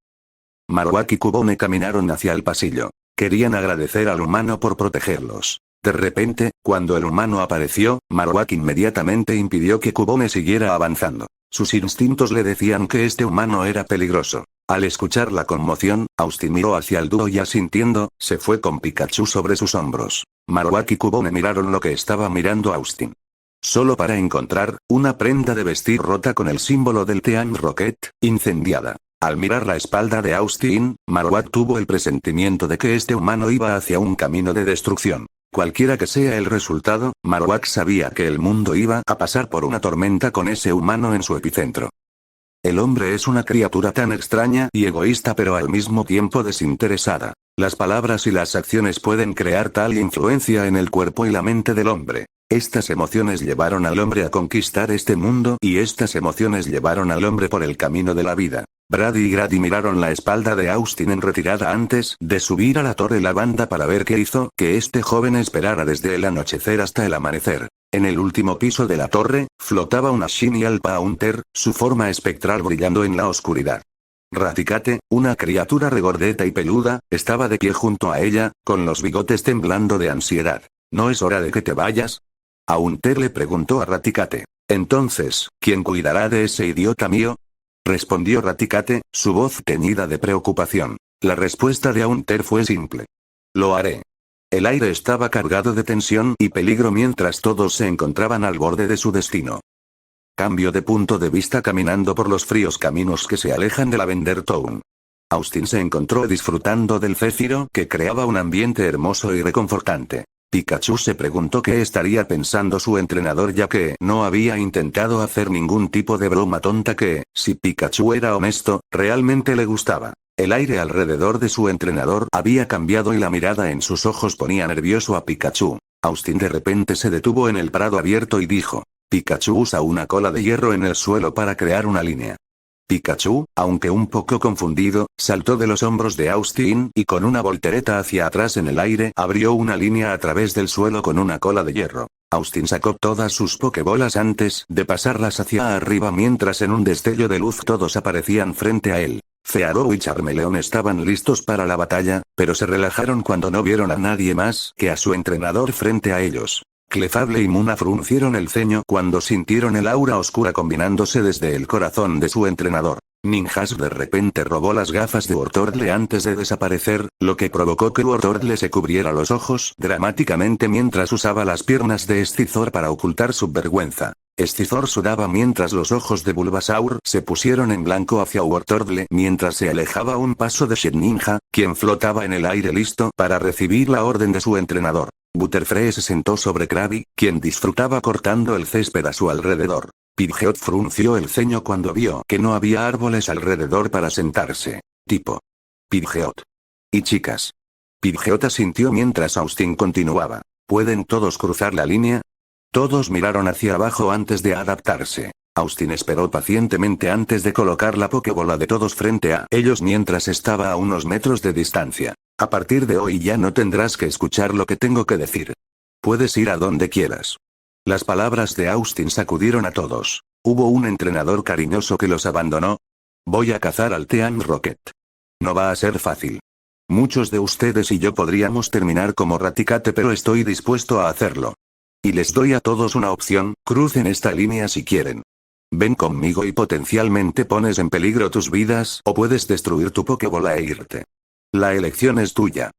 Marowak y Cubone caminaron hacia el pasillo. Querían agradecer al humano por protegerlos. De repente, cuando el humano apareció, Marowak inmediatamente impidió que Cubone siguiera avanzando. Sus instintos le decían que este humano era peligroso. Al escuchar la conmoción, Austin miró hacia el dúo y asintiendo, se fue con Pikachu sobre sus hombros. Marowak y Cubone miraron lo que estaba mirando Austin. Solo para encontrar una prenda de vestir rota con el símbolo del Team Rocket, incendiada. Al mirar la espalda de Austin, Marowak tuvo el presentimiento de que este humano iba hacia un camino de destrucción. Cualquiera que sea el resultado, Marowak sabía que el mundo iba a pasar por una tormenta con ese humano en su epicentro. El hombre es una criatura tan extraña y egoísta pero al mismo tiempo desinteresada. Las palabras y las acciones pueden crear tal influencia en el cuerpo y la mente del hombre. Estas emociones llevaron al hombre a conquistar este mundo y estas emociones llevaron al hombre por el camino de la vida. Brady y Grady miraron la espalda de Austin en retirada antes de subir a la torre lavanda para ver qué hizo que este joven esperara desde el anochecer hasta el amanecer. En el último piso de la torre, flotaba una Shiny Alpha Haunter, su forma espectral brillando en la oscuridad. Raticate, una criatura regordeta y peluda, estaba de pie junto a ella, con los bigotes temblando de ansiedad. ¿No es hora de que te vayas? Haunter le preguntó a Raticate. Entonces, ¿quién cuidará de ese idiota mío? Respondió Raticate, su voz teñida de preocupación. La respuesta de Haunter fue simple. Lo haré. El aire estaba cargado de tensión y peligro mientras todos se encontraban al borde de su destino. Cambio de punto de vista caminando por los fríos caminos que se alejan de Lavender Town. Austin se encontró disfrutando del céfiro que creaba un ambiente hermoso y reconfortante. Pikachu se preguntó qué estaría pensando su entrenador ya que no había intentado hacer ningún tipo de broma tonta que, si Pikachu era honesto, realmente le gustaba. El aire alrededor de su entrenador había cambiado y la mirada en sus ojos ponía nervioso a Pikachu. Austin de repente se detuvo en el prado abierto y dijo, Pikachu usa una cola de hierro en el suelo para crear una línea. Pikachu, aunque un poco confundido, saltó de los hombros de Austin y con una voltereta hacia atrás en el aire abrió una línea a través del suelo con una cola de hierro. Austin sacó todas sus pokebolas antes de pasarlas hacia arriba mientras en un destello de luz todos aparecían frente a él. Fearow y Charmeleon estaban listos para la batalla, pero se relajaron cuando no vieron a nadie más que a su entrenador frente a ellos. Clefable y Muna fruncieron el ceño cuando sintieron el aura oscura combinándose desde el corazón de su entrenador. Ninjas de repente robó las gafas de Wartortle antes de desaparecer, lo que provocó que Wartortle se cubriera los ojos dramáticamente mientras usaba las piernas de Scizor para ocultar su vergüenza. Scizor sudaba mientras los ojos de Bulbasaur se pusieron en blanco hacia Wartortle mientras se alejaba un paso de Shedninja, quien flotaba en el aire listo para recibir la orden de su entrenador. Butterfree se sentó sobre Krabby, quien disfrutaba cortando el césped a su alrededor. Pidgeot frunció el ceño cuando vio que no había árboles alrededor para sentarse. Tipo. Pidgeot. Y chicas. Pidgeot asintió mientras Austin continuaba. ¿Pueden todos cruzar la línea? Todos miraron hacia abajo antes de adaptarse. Austin esperó pacientemente antes de colocar la pokebola de todos frente a ellos mientras estaba a unos metros de distancia. A partir de hoy ya no tendrás que escuchar lo que tengo que decir. Puedes ir a donde quieras. Las palabras de Austin sacudieron a todos. ¿Hubo un entrenador cariñoso que los abandonó? Voy a cazar al Team Rocket. No va a ser fácil. Muchos de ustedes y yo podríamos terminar como Raticate, pero estoy dispuesto a hacerlo. Y les doy a todos una opción, crucen esta línea si quieren. Ven conmigo y potencialmente pones en peligro tus vidas o puedes destruir tu Pokébola e irte. La elección es tuya.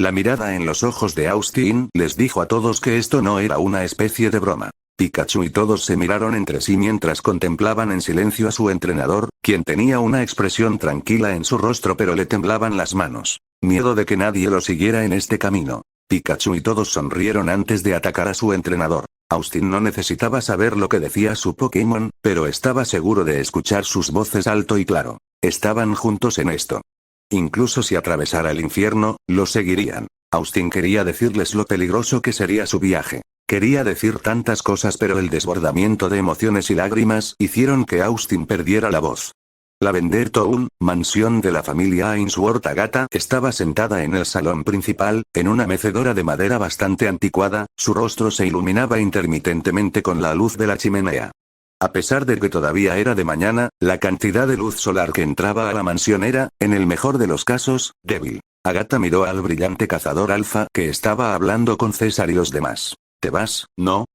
La mirada en los ojos de Austin les dijo a todos que esto no era una especie de broma. Pikachu y todos se miraron entre sí mientras contemplaban en silencio a su entrenador, quien tenía una expresión tranquila en su rostro pero le temblaban las manos. Miedo de que nadie lo siguiera en este camino. Pikachu y todos sonrieron antes de atacar a su entrenador. Austin no necesitaba saber lo que decía su Pokémon, pero estaba seguro de escuchar sus voces alto y claro. Estaban juntos en esto. Incluso si atravesara el infierno, lo seguirían. Austin quería decirles lo peligroso que sería su viaje. Quería decir tantas cosas pero el desbordamiento de emociones y lágrimas hicieron que Austin perdiera la voz. Lavender Town, mansión de la familia Ainsworth Agatha, estaba sentada en el salón principal, en una mecedora de madera bastante anticuada, su rostro se iluminaba intermitentemente con la luz de la chimenea. A pesar de que todavía era de mañana, la cantidad de luz solar que entraba a la mansión era, en el mejor de los casos, débil. Agatha miró al brillante cazador alfa que estaba hablando con César y los demás. ¿Te vas, no?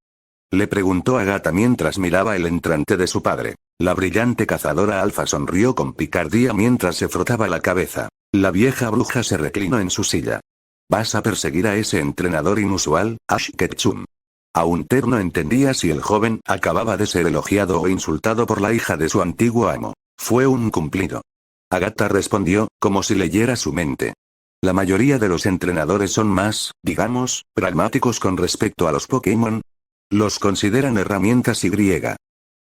Le preguntó Agatha mientras miraba el entrante de su padre. La brillante cazadora alfa sonrió con picardía mientras se frotaba la cabeza. La vieja bruja se reclinó en su silla. ¿Vas a perseguir a ese entrenador inusual, Ash Ketchum? Aún Ted no entendía si el joven acababa de ser elogiado o insultado por la hija de su antiguo amo. Fue un cumplido. Agatha respondió, como si leyera su mente. La mayoría de los entrenadores son más, digamos, pragmáticos con respecto a los Pokémon. Los consideran herramientas y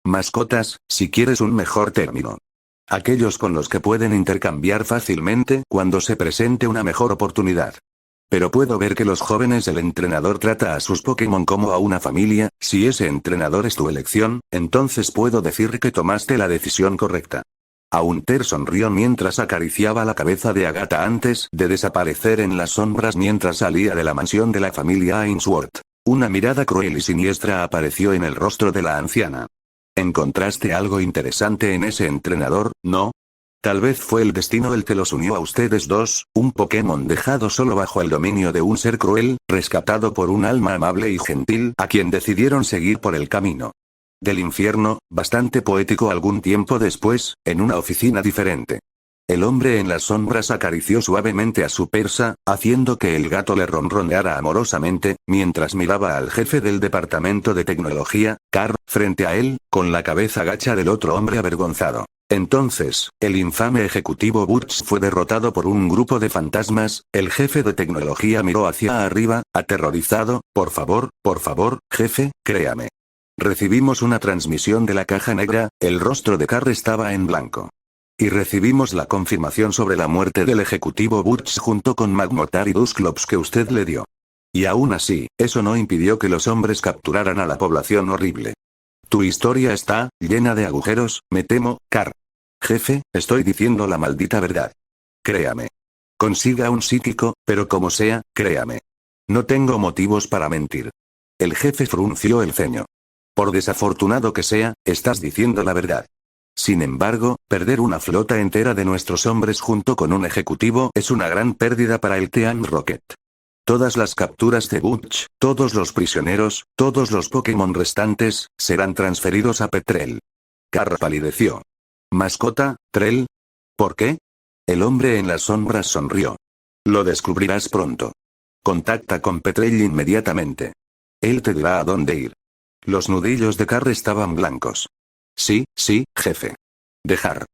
mascotas, si quieres un mejor término. Aquellos con los que pueden intercambiar fácilmente cuando se presente una mejor oportunidad. Pero puedo ver que los jóvenes el entrenador trata a sus Pokémon como a una familia. Si ese entrenador es tu elección, entonces puedo decir que tomaste la decisión correcta. Aunter sonrió mientras acariciaba la cabeza de Agatha antes de desaparecer en las sombras mientras salía de la mansión de la familia Ainsworth. Una mirada cruel y siniestra apareció en el rostro de la anciana. ¿Encontraste algo interesante en ese entrenador, no? Tal vez fue el destino el que los unió a ustedes dos, un Pokémon dejado solo bajo el dominio de un ser cruel, rescatado por un alma amable y gentil a quien decidieron seguir por el camino del infierno, bastante poético. Algún tiempo después, en una oficina diferente. El hombre en las sombras acarició suavemente a su persa, haciendo que el gato le ronroneara amorosamente, mientras miraba al jefe del departamento de tecnología, Carr, frente a él, con la cabeza gacha del otro hombre avergonzado. Entonces, el infame ejecutivo Butch fue derrotado por un grupo de fantasmas. El jefe de tecnología miró hacia arriba, aterrorizado. Por favor, jefe, créame. Recibimos una transmisión de la caja negra. El rostro de Carr estaba en blanco. Y recibimos la confirmación sobre la muerte del ejecutivo Butch junto con Magmotar y Dusclops que usted le dio. Y aún así, eso no impidió que los hombres capturaran a la población horrible. Tu historia está llena de agujeros, me temo, Carr. Jefe, estoy diciendo la maldita verdad. Créame. Consiga un psíquico, pero como sea, créame. No tengo motivos para mentir. El jefe frunció el ceño. Por desafortunado que sea, estás diciendo la verdad. Sin embargo, perder una flota entera de nuestros hombres junto con un ejecutivo es una gran pérdida para el Team Rocket. Todas las capturas de Butch, todos los prisioneros, todos los Pokémon restantes, serán transferidos a Petrel. Carr palideció. ¿Mascota, Trell? ¿Por qué? El hombre en las sombras sonrió. Lo descubrirás pronto. Contacta con Petrel inmediatamente. Él te dirá a dónde ir. Los nudillos de Carr estaban blancos. Sí, jefe. Dejar.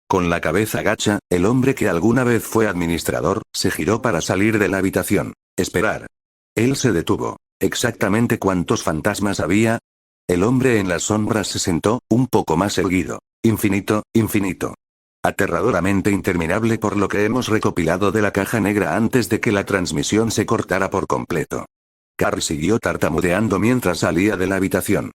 Con la cabeza gacha, el hombre que alguna vez fue administrador, se giró para salir de la habitación. Esperar. Él se detuvo. ¿Exactamente cuántos fantasmas había? El hombre en las sombras se sentó, un poco más erguido. Infinito. Aterradoramente interminable por lo que hemos recopilado de la caja negra antes de que la transmisión se cortara por completo. Carr siguió tartamudeando mientras salía de la habitación.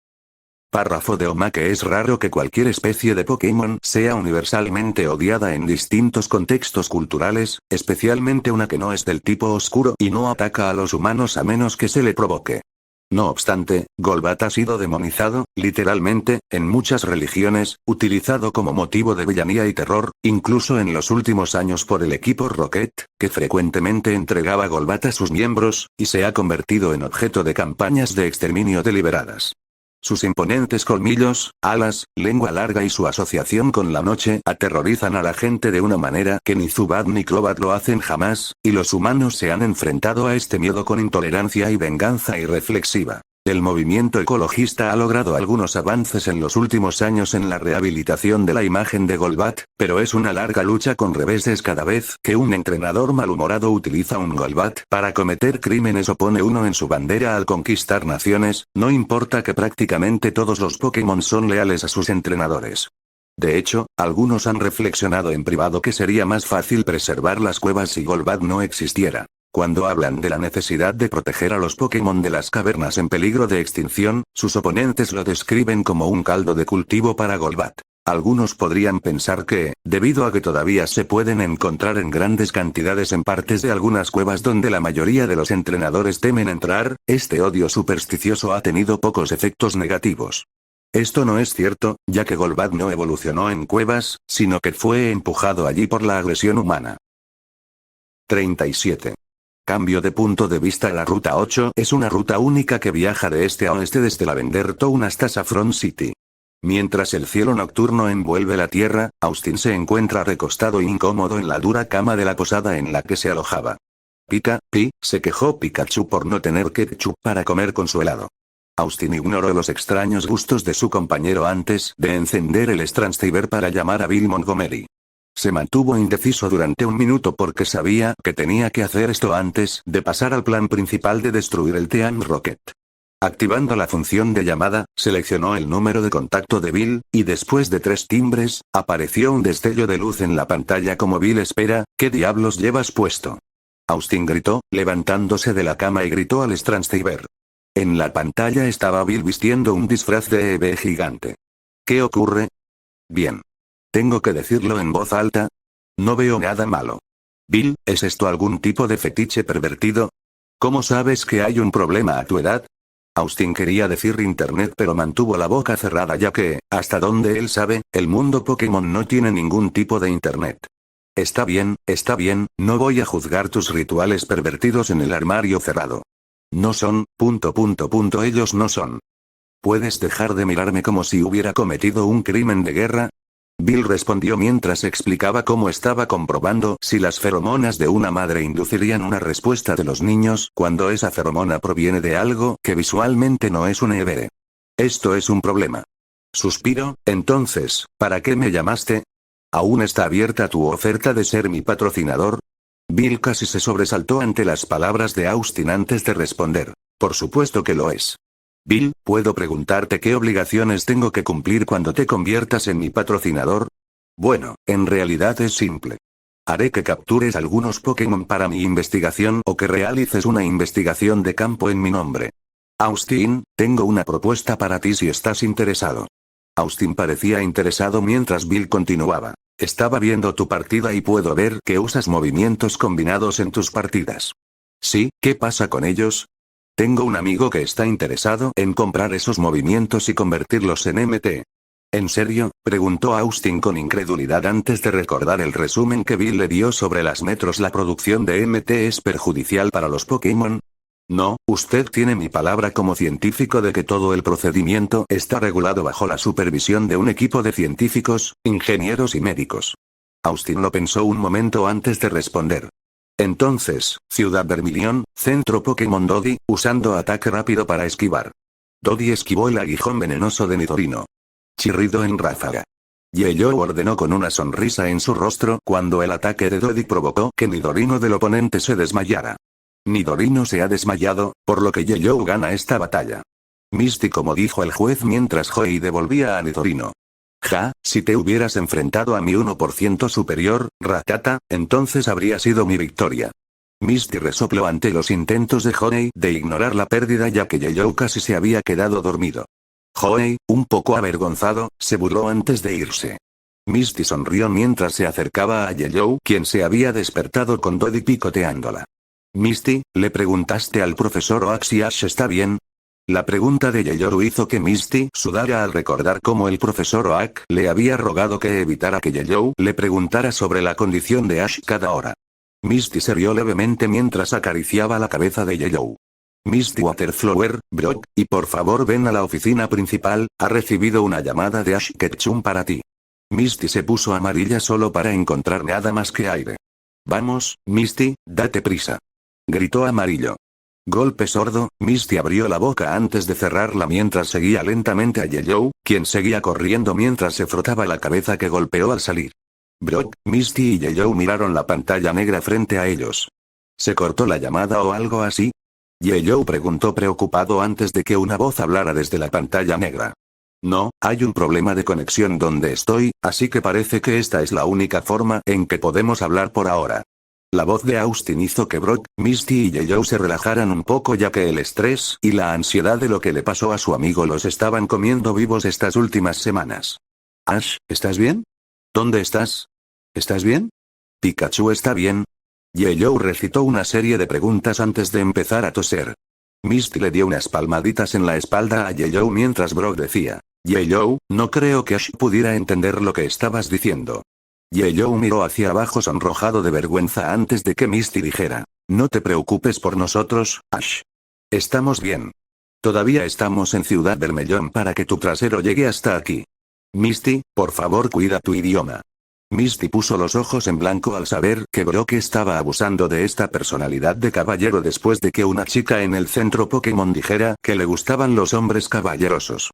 Párrafo de Oma que es raro que cualquier especie de Pokémon sea universalmente odiada en distintos contextos culturales, especialmente una que no es del tipo oscuro y no ataca a los humanos a menos que se le provoque. No obstante, Golbat ha sido demonizado, literalmente, en muchas religiones, utilizado como motivo de villanía y terror, incluso en los últimos años por el equipo Rocket, que frecuentemente entregaba Golbat a sus miembros, y se ha convertido en objeto de campañas de exterminio deliberadas. Sus imponentes colmillos, alas, lengua larga y su asociación con la noche aterrorizan a la gente de una manera que ni Zubat ni Crobat lo hacen jamás, y los humanos se han enfrentado a este miedo con intolerancia y venganza irreflexiva. El movimiento ecologista ha logrado algunos avances en los últimos años en la rehabilitación de la imagen de Golbat, pero es una larga lucha con reveses cada vez que un entrenador malhumorado utiliza un Golbat para cometer crímenes o pone uno en su bandera al conquistar naciones, no importa que prácticamente todos los Pokémon son leales a sus entrenadores. De hecho, algunos han reflexionado en privado que sería más fácil preservar las cuevas si Golbat no existiera. Cuando hablan de la necesidad de proteger a los Pokémon de las cavernas en peligro de extinción, sus oponentes lo describen como un caldo de cultivo para Golbat. Algunos podrían pensar que, debido a que todavía se pueden encontrar en grandes cantidades en partes de algunas cuevas donde la mayoría de los entrenadores temen entrar, este odio supersticioso ha tenido pocos efectos negativos. Esto no es cierto, ya que Golbat no evolucionó en cuevas, sino que fue empujado allí por la agresión humana. 37. Cambio de punto de vista. La Ruta 8 es una ruta única que viaja de este a oeste desde Lavender Town hasta Saffron City. Mientras el cielo nocturno envuelve la tierra, Austin se encuentra recostado e incómodo en la dura cama de la posada en la que se alojaba. Se quejó Pikachu por no tener ketchup para comer con su helado. Austin ignoró los extraños gustos de su compañero antes de encender el transceiver para llamar a Bill Montgomery. Se mantuvo indeciso durante un minuto porque sabía que tenía que hacer esto antes de pasar al plan principal de destruir el Team Rocket. Activando la función de llamada, seleccionó el número de contacto de Bill, y después de 3 timbres, apareció un destello de luz en la pantalla como Bill. Espera, ¿qué diablos llevas puesto? Austin gritó, levantándose de la cama y gritó al transceiver. En la pantalla estaba Bill vistiendo un disfraz de EV gigante. ¿Qué ocurre? Bien. ¿Tengo que decirlo en voz alta? No veo nada malo. Bill, ¿es esto algún tipo de fetiche pervertido? ¿Cómo sabes que hay un problema a tu edad? Austin quería decir internet pero mantuvo la boca cerrada ya que, hasta donde él sabe, el mundo Pokémon no tiene ningún tipo de internet. Está bien, no voy a juzgar tus rituales pervertidos en el armario cerrado. No son, ellos no son. ¿Puedes dejar de mirarme como si hubiera cometido un crimen de guerra? Bill respondió mientras explicaba cómo estaba comprobando si las feromonas de una madre inducirían una respuesta de los niños cuando esa feromona proviene de algo que visualmente no es un EV. Esto es un problema. Suspiro, entonces, ¿para qué me llamaste? ¿Aún está abierta tu oferta de ser mi patrocinador? Bill casi se sobresaltó ante las palabras de Austin antes de responder. Por supuesto que lo es. Bill, ¿puedo preguntarte qué obligaciones tengo que cumplir cuando te conviertas en mi patrocinador? Bueno, en realidad es simple. Haré que captures algunos Pokémon para mi investigación o que realices una investigación de campo en mi nombre. Austin, tengo una propuesta para ti si estás interesado. Austin parecía interesado mientras Bill continuaba. Estaba viendo tu partida y puedo ver que usas movimientos combinados en tus partidas. Sí, ¿qué pasa con ellos? Tengo un amigo que está interesado en comprar esos movimientos y convertirlos en MT. ¿En serio?, preguntó Austin con incredulidad antes de recordar el resumen que Bill le dio sobre las metros. ¿La producción de MT es perjudicial para los Pokémon? No, usted tiene mi palabra como científico de que todo el procedimiento está regulado bajo la supervisión de un equipo de científicos, ingenieros y médicos. Austin lo pensó un momento antes de responder. Entonces, Ciudad Vermilion, Centro Pokémon Doddy, usando ataque rápido para esquivar. Doddy esquivó el aguijón venenoso de Nidorino. Chirrido en ráfaga. Yellow ordenó con una sonrisa en su rostro cuando el ataque de Doddy provocó que Nidorino del oponente se desmayara. Nidorino se ha desmayado, por lo que Yellow gana esta batalla. Misty, como dijo el juez mientras Joey devolvía a Nidorino. Ja, si te hubieras enfrentado a mi 1% superior, Rattata, entonces habría sido mi victoria. Misty resopló ante los intentos de Joey de ignorar la pérdida ya que Yellow casi se había quedado dormido. Joey, un poco avergonzado, se burló antes de irse. Misty sonrió mientras se acercaba a Yellow, quien se había despertado con Doddy picoteándola. Misty, ¿le preguntaste al profesor Oak si Ash está bien? La pregunta de Yellow hizo que Misty sudara al recordar cómo el profesor Oak le había rogado que evitara que Yellow le preguntara sobre la condición de Ash cada hora. Misty se rió levemente mientras acariciaba la cabeza de Yellow. Misty Waterflower, Brock, y por favor ven a la oficina principal, ha recibido una llamada de Ash Ketchum para ti. Misty se puso amarilla solo para encontrar nada más que aire. Vamos, Misty, date prisa. Gritó Amarillo. Golpe sordo, Misty abrió la boca antes de cerrarla mientras seguía lentamente a Yellow, quien seguía corriendo mientras se frotaba la cabeza que golpeó al salir. Brock, Misty y Yellow miraron la pantalla negra frente a ellos. ¿Se cortó la llamada o algo así? Yellow preguntó preocupado antes de que una voz hablara desde la pantalla negra. No, hay un problema de conexión donde estoy, así que parece que esta es la única forma en que podemos hablar por ahora. La voz de Austin hizo que Brock, Misty y Yellow se relajaran un poco ya que el estrés y la ansiedad de lo que le pasó a su amigo los estaban comiendo vivos estas últimas semanas. Ash, ¿estás bien? ¿Dónde estás? ¿Estás bien? ¿Pikachu está bien? Yellow recitó una serie de preguntas antes de empezar a toser. Misty le dio unas palmaditas en la espalda a Yellow mientras Brock decía, Yellow, no creo que Ash pudiera entender lo que estabas diciendo. Yellow miró hacia abajo sonrojado de vergüenza antes de que Misty dijera, no te preocupes por nosotros, Ash. Estamos bien. Todavía estamos en Ciudad Vermilion para que tu trasero llegue hasta aquí. Misty, por favor cuida tu idioma. Misty puso los ojos en blanco al saber que Brock estaba abusando de esta personalidad de caballero después de que una chica en el centro Pokémon dijera que le gustaban los hombres caballerosos.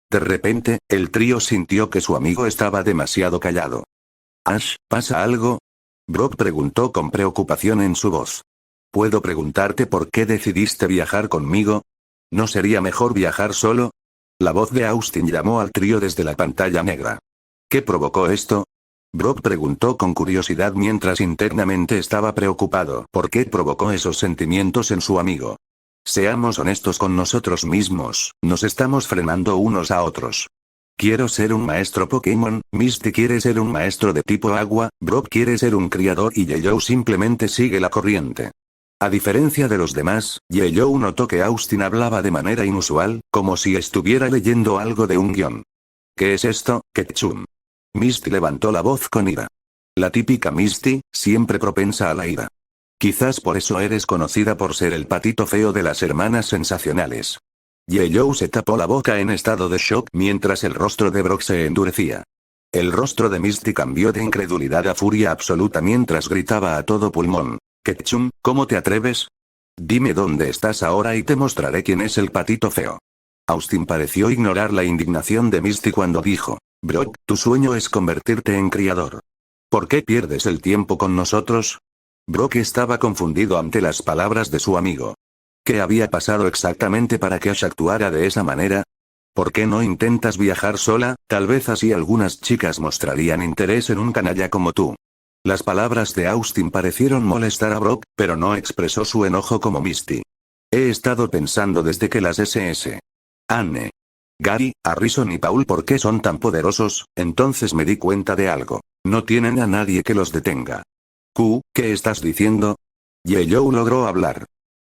De repente, el trío sintió que su amigo estaba demasiado callado. Ash, ¿pasa algo? Brock preguntó con preocupación en su voz. ¿Puedo preguntarte por qué decidiste viajar conmigo? ¿No sería mejor viajar solo? La voz de Austin llamó al trío desde la pantalla negra. ¿Qué provocó esto? Brock preguntó con curiosidad mientras internamente estaba preocupado por qué provocó esos sentimientos en su amigo. Seamos honestos con nosotros mismos, nos estamos frenando unos a otros. Quiero ser un maestro Pokémon, Misty quiere ser un maestro de tipo agua, Brock quiere ser un criador y Yellow simplemente sigue la corriente. A diferencia de los demás, Yellow notó que Austin hablaba de manera inusual, como si estuviera leyendo algo de un guión. ¿Qué es esto, Ketchum? Misty levantó la voz con ira. La típica Misty, siempre propensa a la ira. Quizás por eso eres conocida por ser el patito feo de las hermanas sensacionales. Yellow se tapó la boca en estado de shock mientras el rostro de Brock se endurecía. El rostro de Misty cambió de incredulidad a furia absoluta mientras gritaba a todo pulmón. Ketchum, ¿cómo te atreves? Dime dónde estás ahora y te mostraré quién es el patito feo. Austin pareció ignorar la indignación de Misty cuando dijo, Brock, tu sueño es convertirte en criador. ¿Por qué pierdes el tiempo con nosotros? Brock estaba confundido ante las palabras de su amigo. ¿Qué había pasado exactamente para que Ash actuara de esa manera? ¿Por qué no intentas viajar sola? Tal vez así algunas chicas mostrarían interés en un canalla como tú. Las palabras de Austin parecieron molestar a Brock, pero no expresó su enojo como Misty. He estado pensando desde que las SS. Anne, Gary, Harrison y Paul por qué son tan poderosos, entonces me di cuenta de algo. No tienen a nadie que los detenga. ¿Qué estás diciendo? Yellow logró hablar.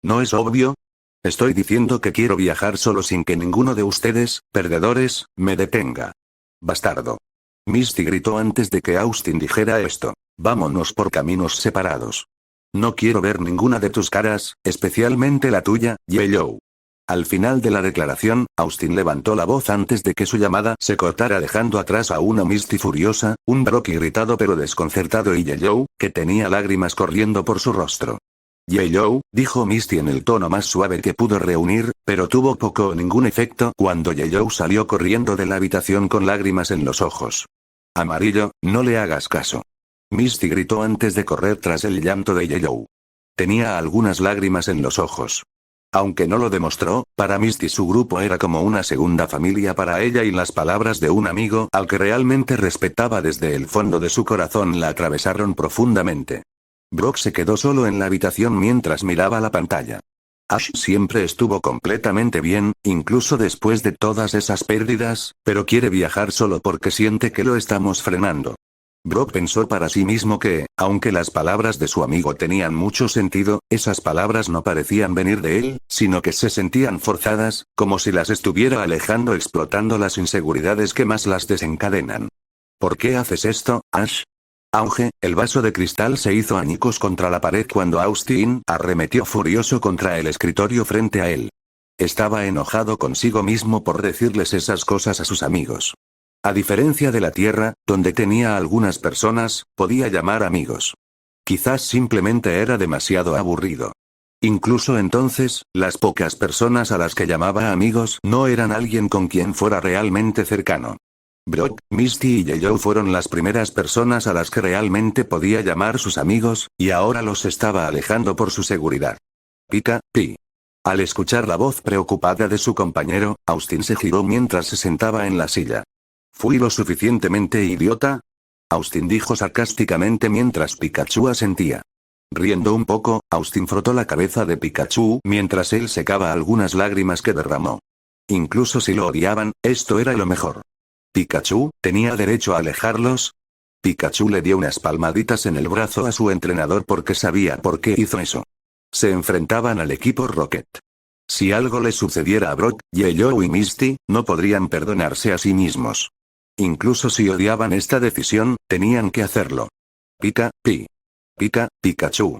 ¿No es obvio? Estoy diciendo que quiero viajar solo sin que ninguno de ustedes, perdedores, me detenga. Bastardo. Misty gritó antes de que Austin dijera esto. Vámonos por caminos separados. No quiero ver ninguna de tus caras, especialmente la tuya, Yellow. Al final de la declaración, Austin levantó la voz antes de que su llamada se cortara dejando atrás a una Misty furiosa, un Brock irritado pero desconcertado y Yellow, que tenía lágrimas corriendo por su rostro. Yellow, dijo Misty en el tono más suave que pudo reunir, pero tuvo poco o ningún efecto cuando Yellow salió corriendo de la habitación con lágrimas en los ojos. Amarillo, no le hagas caso. Misty gritó antes de correr tras el llanto de Yellow. Tenía algunas lágrimas en los ojos. Aunque no lo demostró, para Misty su grupo era como una segunda familia para ella y las palabras de un amigo al que realmente respetaba desde el fondo de su corazón la atravesaron profundamente. Brock se quedó solo en la habitación mientras miraba la pantalla. Ash siempre estuvo completamente bien, incluso después de todas esas pérdidas, pero quiere viajar solo porque siente que lo estamos frenando. Brock pensó para sí mismo que, aunque las palabras de su amigo tenían mucho sentido, esas palabras no parecían venir de él, sino que se sentían forzadas, como si las estuviera alejando explotando las inseguridades que más las desencadenan. ¿Por qué haces esto, Ash? Auge, el vaso de cristal se hizo añicos contra la pared cuando Austin arremetió furioso contra el escritorio frente a él. Estaba enojado consigo mismo por decirles esas cosas a sus amigos. A diferencia de la Tierra, donde tenía a algunas personas, podía llamar amigos. Quizás simplemente era demasiado aburrido. Incluso entonces, las pocas personas a las que llamaba amigos no eran alguien con quien fuera realmente cercano. Brock, Misty y Yellow fueron las primeras personas a las que realmente podía llamar sus amigos, y ahora los estaba alejando por su seguridad. Pica, pi. Al escuchar la voz preocupada de su compañero, Austin se giró mientras se sentaba en la silla. ¿Fui lo suficientemente idiota? Austin dijo sarcásticamente mientras Pikachu asentía. Riendo un poco, Austin frotó la cabeza de Pikachu mientras él secaba algunas lágrimas que derramó. Incluso si lo odiaban, esto era lo mejor. ¿Pikachu tenía derecho a alejarlos? Pikachu le dio unas palmaditas en el brazo a su entrenador porque sabía por qué hizo eso. Se enfrentaban al equipo Rocket. Si algo le sucediera a Brock, Yellow y Misty, no podrían perdonarse a sí mismos. Incluso si odiaban esta decisión, tenían que hacerlo. Pica, pi. Pica, Pikachu.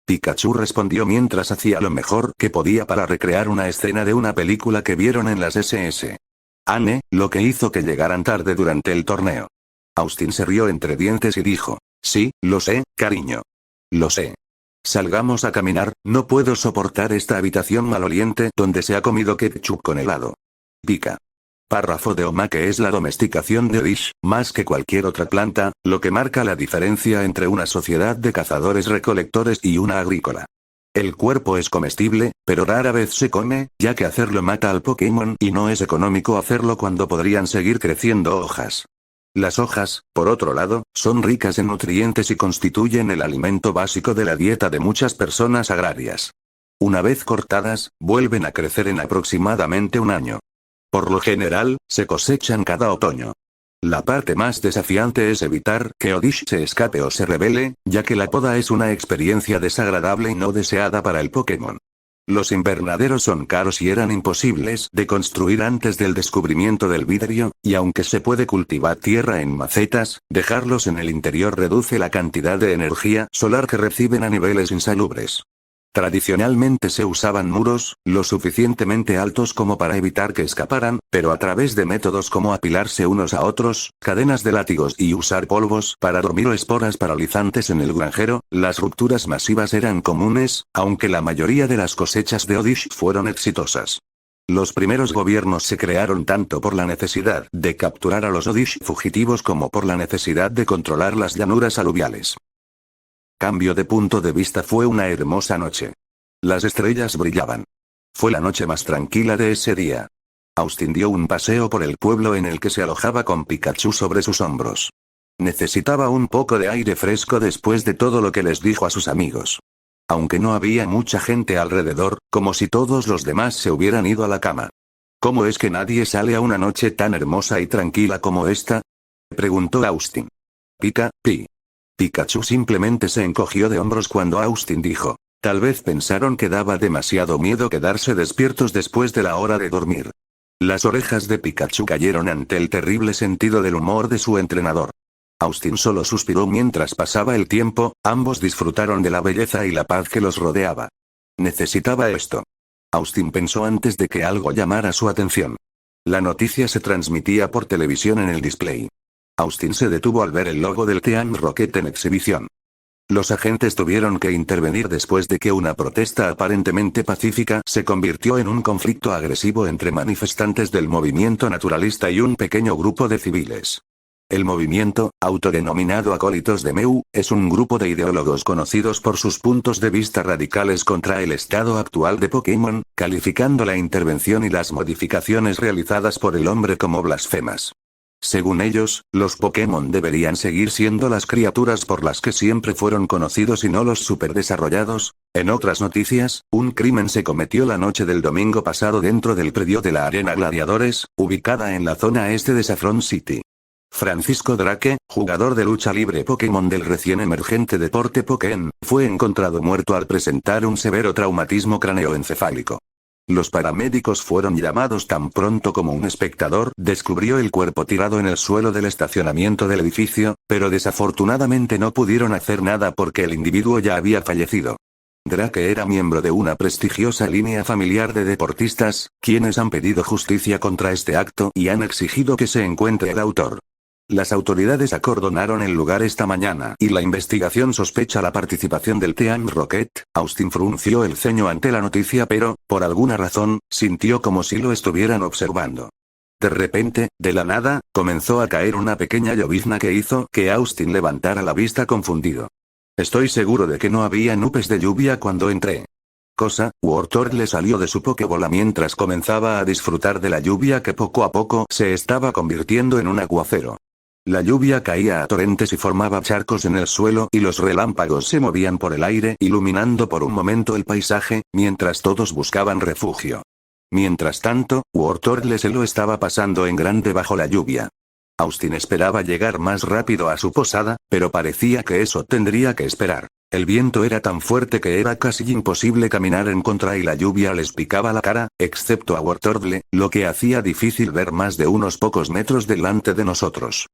Pikachu respondió mientras hacía lo mejor que podía para recrear una escena de una película que vieron en las SS. Anne, lo que hizo que llegaran tarde durante el torneo. Austin se rió entre dientes y dijo, sí, lo sé, cariño. Lo sé. Salgamos a caminar, no puedo soportar esta habitación maloliente donde se ha comido ketchup con helado. Pica. Párrafo de Omake es la domesticación de Odish, más que cualquier otra planta, lo que marca la diferencia entre una sociedad de cazadores-recolectores y una agrícola. El cuerpo es comestible, pero rara vez se come, ya que hacerlo mata al Pokémon y no es económico hacerlo cuando podrían seguir creciendo hojas. Las hojas, por otro lado, son ricas en nutrientes y constituyen el alimento básico de la dieta de muchas personas agrarias. Una vez cortadas, vuelven a crecer en aproximadamente un año. Por lo general, se cosechan cada otoño. La parte más desafiante es evitar que Odish se escape o se rebele, ya que la poda es una experiencia desagradable y no deseada para el Pokémon. Los invernaderos son caros y eran imposibles de construir antes del descubrimiento del vidrio, y aunque se puede cultivar tierra en macetas, dejarlos en el interior reduce la cantidad de energía solar que reciben a niveles insalubres. Tradicionalmente se usaban muros, lo suficientemente altos como para evitar que escaparan, pero a través de métodos como apilarse unos a otros, cadenas de látigos y usar polvos para dormir o esporas paralizantes en el granjero, las rupturas masivas eran comunes, aunque la mayoría de las cosechas de Odish fueron exitosas. Los primeros gobiernos se crearon tanto por la necesidad de capturar a los Odish fugitivos como por la necesidad de controlar las llanuras aluviales. Cambio de punto de vista. Fue una hermosa noche. Las estrellas brillaban. Fue la noche más tranquila de ese día. Austin dio un paseo por el pueblo en el que se alojaba con Pikachu sobre sus hombros. Necesitaba un poco de aire fresco después de todo lo que les dijo a sus amigos. Aunque no había mucha gente alrededor, como si todos los demás se hubieran ido a la cama. ¿Cómo es que nadie sale a una noche tan hermosa y tranquila como esta?, preguntó Austin. Pi. Pikachu simplemente se encogió de hombros cuando Austin dijo. Tal vez pensaron que daba demasiado miedo quedarse despiertos después de la hora de dormir. Las orejas de Pikachu cayeron ante el terrible sentido del humor de su entrenador. Austin solo suspiró mientras pasaba el tiempo, ambos disfrutaron de la belleza y la paz que los rodeaba. Necesitaba esto. Austin pensó antes de que algo llamara su atención. La noticia se transmitía por televisión en el display. Austin se detuvo al ver el logo del Team Rocket en exhibición. Los agentes tuvieron que intervenir después de que una protesta aparentemente pacífica se convirtió en un conflicto agresivo entre manifestantes del movimiento naturalista y un pequeño grupo de civiles. El movimiento, autodenominado Acólitos de Mew, es un grupo de ideólogos conocidos por sus puntos de vista radicales contra el estado actual de Pokémon, calificando la intervención y las modificaciones realizadas por el hombre como blasfemas. Según ellos, los Pokémon deberían seguir siendo las criaturas por las que siempre fueron conocidos y no los superdesarrollados. En otras noticias, un crimen se cometió la noche del domingo pasado dentro del predio de la Arena Gladiadores, ubicada en la zona este de Saffron City. Francisco Drake, jugador de lucha libre Pokémon del recién emergente deporte Pokémon, fue encontrado muerto al presentar un severo traumatismo craneoencefálico. Los paramédicos fueron llamados tan pronto como un espectador descubrió el cuerpo tirado en el suelo del estacionamiento del edificio, pero desafortunadamente no pudieron hacer nada porque el individuo ya había fallecido. Drake era miembro de una prestigiosa línea familiar de deportistas, quienes han pedido justicia contra este acto y han exigido que se encuentre el autor. Las autoridades acordonaron el lugar esta mañana y la investigación sospecha la participación del Team Rocket. Austin frunció el ceño ante la noticia pero, por alguna razón, sintió como si lo estuvieran observando. De repente, de la nada, comenzó a caer una pequeña llovizna que hizo que Austin levantara la vista confundido. Estoy seguro de que no había nubes de lluvia cuando entré. Wartortle le salió de su Pokébola mientras comenzaba a disfrutar de la lluvia que poco a poco se estaba convirtiendo en un aguacero. La lluvia caía a torrentes y formaba charcos en el suelo y los relámpagos se movían por el aire iluminando por un momento el paisaje, mientras todos buscaban refugio. Mientras tanto, Wartortle se lo estaba pasando en grande bajo la lluvia. Austin esperaba llegar más rápido a su posada, pero parecía que eso tendría que esperar. El viento era tan fuerte que era casi imposible caminar en contra y la lluvia les picaba la cara, excepto a Wartortle, lo que hacía difícil ver más de unos pocos metros delante de nosotros.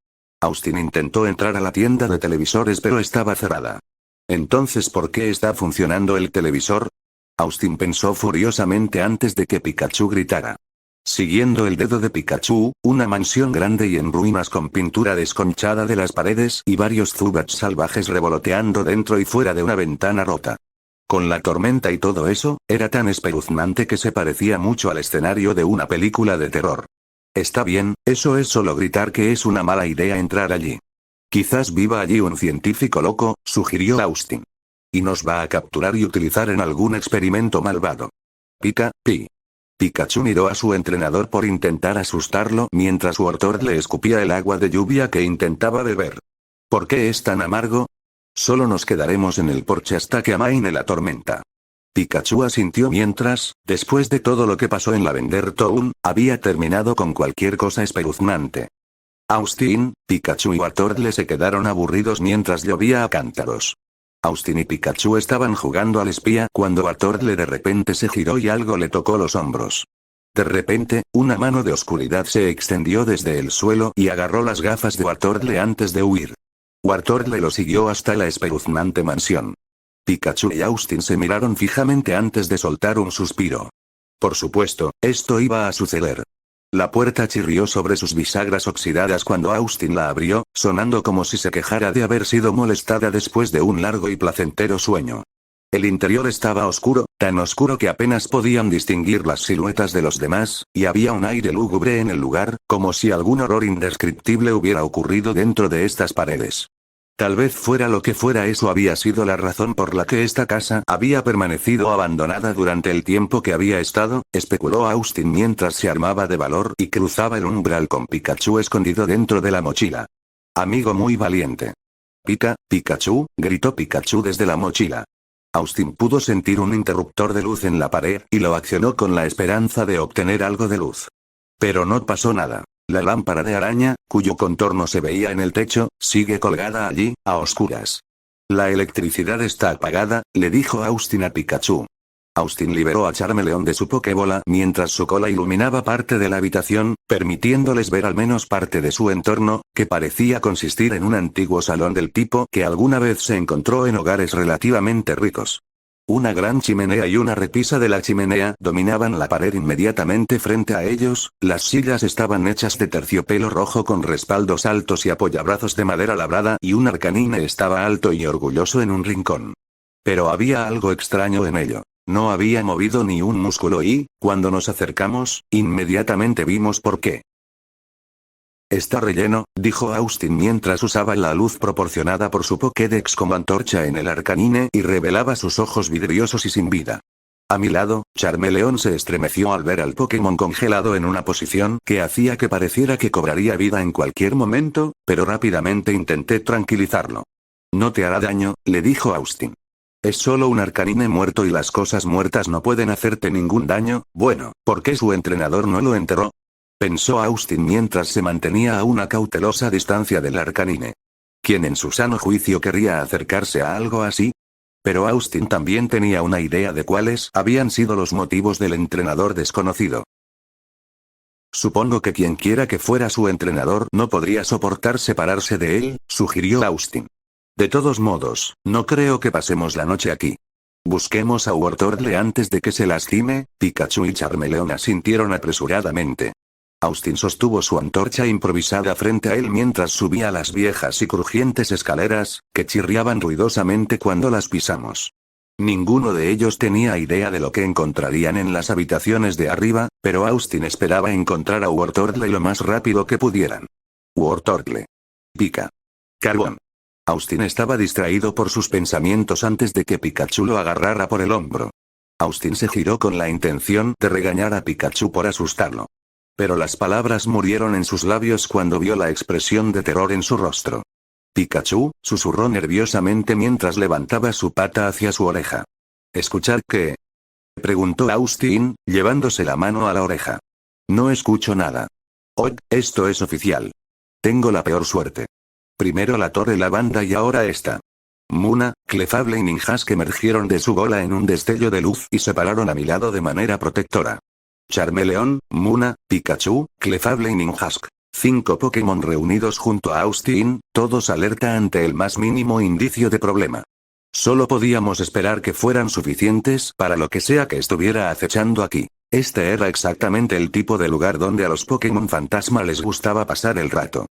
Austin intentó entrar a la tienda de televisores pero estaba cerrada. Entonces, ¿por qué está funcionando el televisor? Austin pensó furiosamente antes de que Pikachu gritara. Siguiendo el dedo de Pikachu, una mansión grande y en ruinas con pintura desconchada de las paredes y varios Zubats salvajes revoloteando dentro y fuera de una ventana rota. Con la tormenta y todo eso, era tan espeluznante que se parecía mucho al escenario de una película de terror. Está bien, eso es solo gritar que es una mala idea entrar allí. Quizás viva allí un científico loco, sugirió Austin. Y nos va a capturar y utilizar en algún experimento malvado. Pi. Pikachu miró a su entrenador por intentar asustarlo mientras Wartortle le escupía el agua de lluvia que intentaba beber. ¿Por qué es tan amargo? Solo nos quedaremos en el porche hasta que amaine la tormenta. Pikachu asintió mientras, después de todo lo que pasó en Lavender Town, había terminado con cualquier cosa espeluznante. Austin, Pikachu y Wartortle se quedaron aburridos mientras llovía a cántaros. Austin y Pikachu estaban jugando al espía cuando Wartortle de repente se giró y algo le tocó los hombros. De repente, una mano de oscuridad se extendió desde el suelo y agarró las gafas de Wartortle antes de huir. Wartortle lo siguió hasta la espeluznante mansión. Pikachu y Austin se miraron fijamente antes de soltar un suspiro. Por supuesto, esto iba a suceder. La puerta chirrió sobre sus bisagras oxidadas cuando Austin la abrió, sonando como si se quejara de haber sido molestada después de un largo y placentero sueño. El interior estaba oscuro, tan oscuro que apenas podían distinguir las siluetas de los demás, y había un aire lúgubre en el lugar, como si algún horror indescriptible hubiera ocurrido dentro de estas paredes. Tal vez fuera lo que fuera, eso había sido la razón por la que esta casa había permanecido abandonada durante el tiempo que había estado, especuló Austin mientras se armaba de valor y cruzaba el umbral con Pikachu escondido dentro de la mochila. Amigo muy valiente. Pikachu, gritó Pikachu desde la mochila. Austin pudo sentir un interruptor de luz en la pared y lo accionó con la esperanza de obtener algo de luz. Pero no pasó nada. La lámpara de araña, cuyo contorno se veía en el techo, sigue colgada allí, a oscuras. La electricidad está apagada, le dijo Austin a Pikachu. Austin liberó a Charmeleon de su Pokébola mientras su cola iluminaba parte de la habitación, permitiéndoles ver al menos parte de su entorno, que parecía consistir en un antiguo salón del tipo que alguna vez se encontró en hogares relativamente ricos. Una gran chimenea y una repisa de la chimenea dominaban la pared inmediatamente frente a ellos, las sillas estaban hechas de terciopelo rojo con respaldos altos y apoyabrazos de madera labrada y un Arcanine estaba alto y orgulloso en un rincón. Pero había algo extraño en ello. No había movido ni un músculo y, cuando nos acercamos, inmediatamente vimos por qué. Está relleno, dijo Austin mientras usaba la luz proporcionada por su Pokédex como antorcha en el Arcanine y revelaba sus ojos vidriosos y sin vida. A mi lado, Charmeleon se estremeció al ver al Pokémon congelado en una posición que hacía que pareciera que cobraría vida en cualquier momento, pero rápidamente intenté tranquilizarlo. No te hará daño, le dijo Austin. Es solo un Arcanine muerto y las cosas muertas no pueden hacerte ningún daño. Bueno, ¿por qué su entrenador no lo enterró? Pensó Austin mientras se mantenía a una cautelosa distancia del Arcanine. ¿Quién en su sano juicio querría acercarse a algo así? Pero Austin también tenía una idea de cuáles habían sido los motivos del entrenador desconocido. Supongo que quien quiera que fuera su entrenador no podría soportar separarse de él, sugirió Austin. De todos modos, no creo que pasemos la noche aquí. Busquemos a Wartortle antes de que se lastime. Pikachu y Charmeleon asintieron apresuradamente. Austin sostuvo su antorcha improvisada frente a él mientras subía las viejas y crujientes escaleras, que chirriaban ruidosamente cuando las pisamos. Ninguno de ellos tenía idea de lo que encontrarían en las habitaciones de arriba, pero Austin esperaba encontrar a Wartortle lo más rápido que pudieran. Wartortle. Pica. Carbón. Austin estaba distraído por sus pensamientos antes de que Pikachu lo agarrara por el hombro. Austin se giró con la intención de regañar a Pikachu por asustarlo. Pero las palabras murieron en sus labios cuando vio la expresión de terror en su rostro. Pikachu, susurró nerviosamente mientras levantaba su pata hacia su oreja. ¿Escuchar qué? Preguntó Austin, llevándose la mano a la oreja. No escucho nada. Esto es oficial. Tengo la peor suerte. Primero la Torre Lavanda y ahora esta. Muna, Clefable y Ninjask emergieron de su bola en un destello de luz y se pararon a mi lado de manera protectora. Charmeleon, Muna, Pikachu, Clefable y Ninjask. 5 Pokémon reunidos junto a Austin, todos alerta ante el más mínimo indicio de problema. Solo podíamos esperar que fueran suficientes para lo que sea que estuviera acechando aquí. Este era exactamente el tipo de lugar donde a los Pokémon fantasma les gustaba pasar el rato.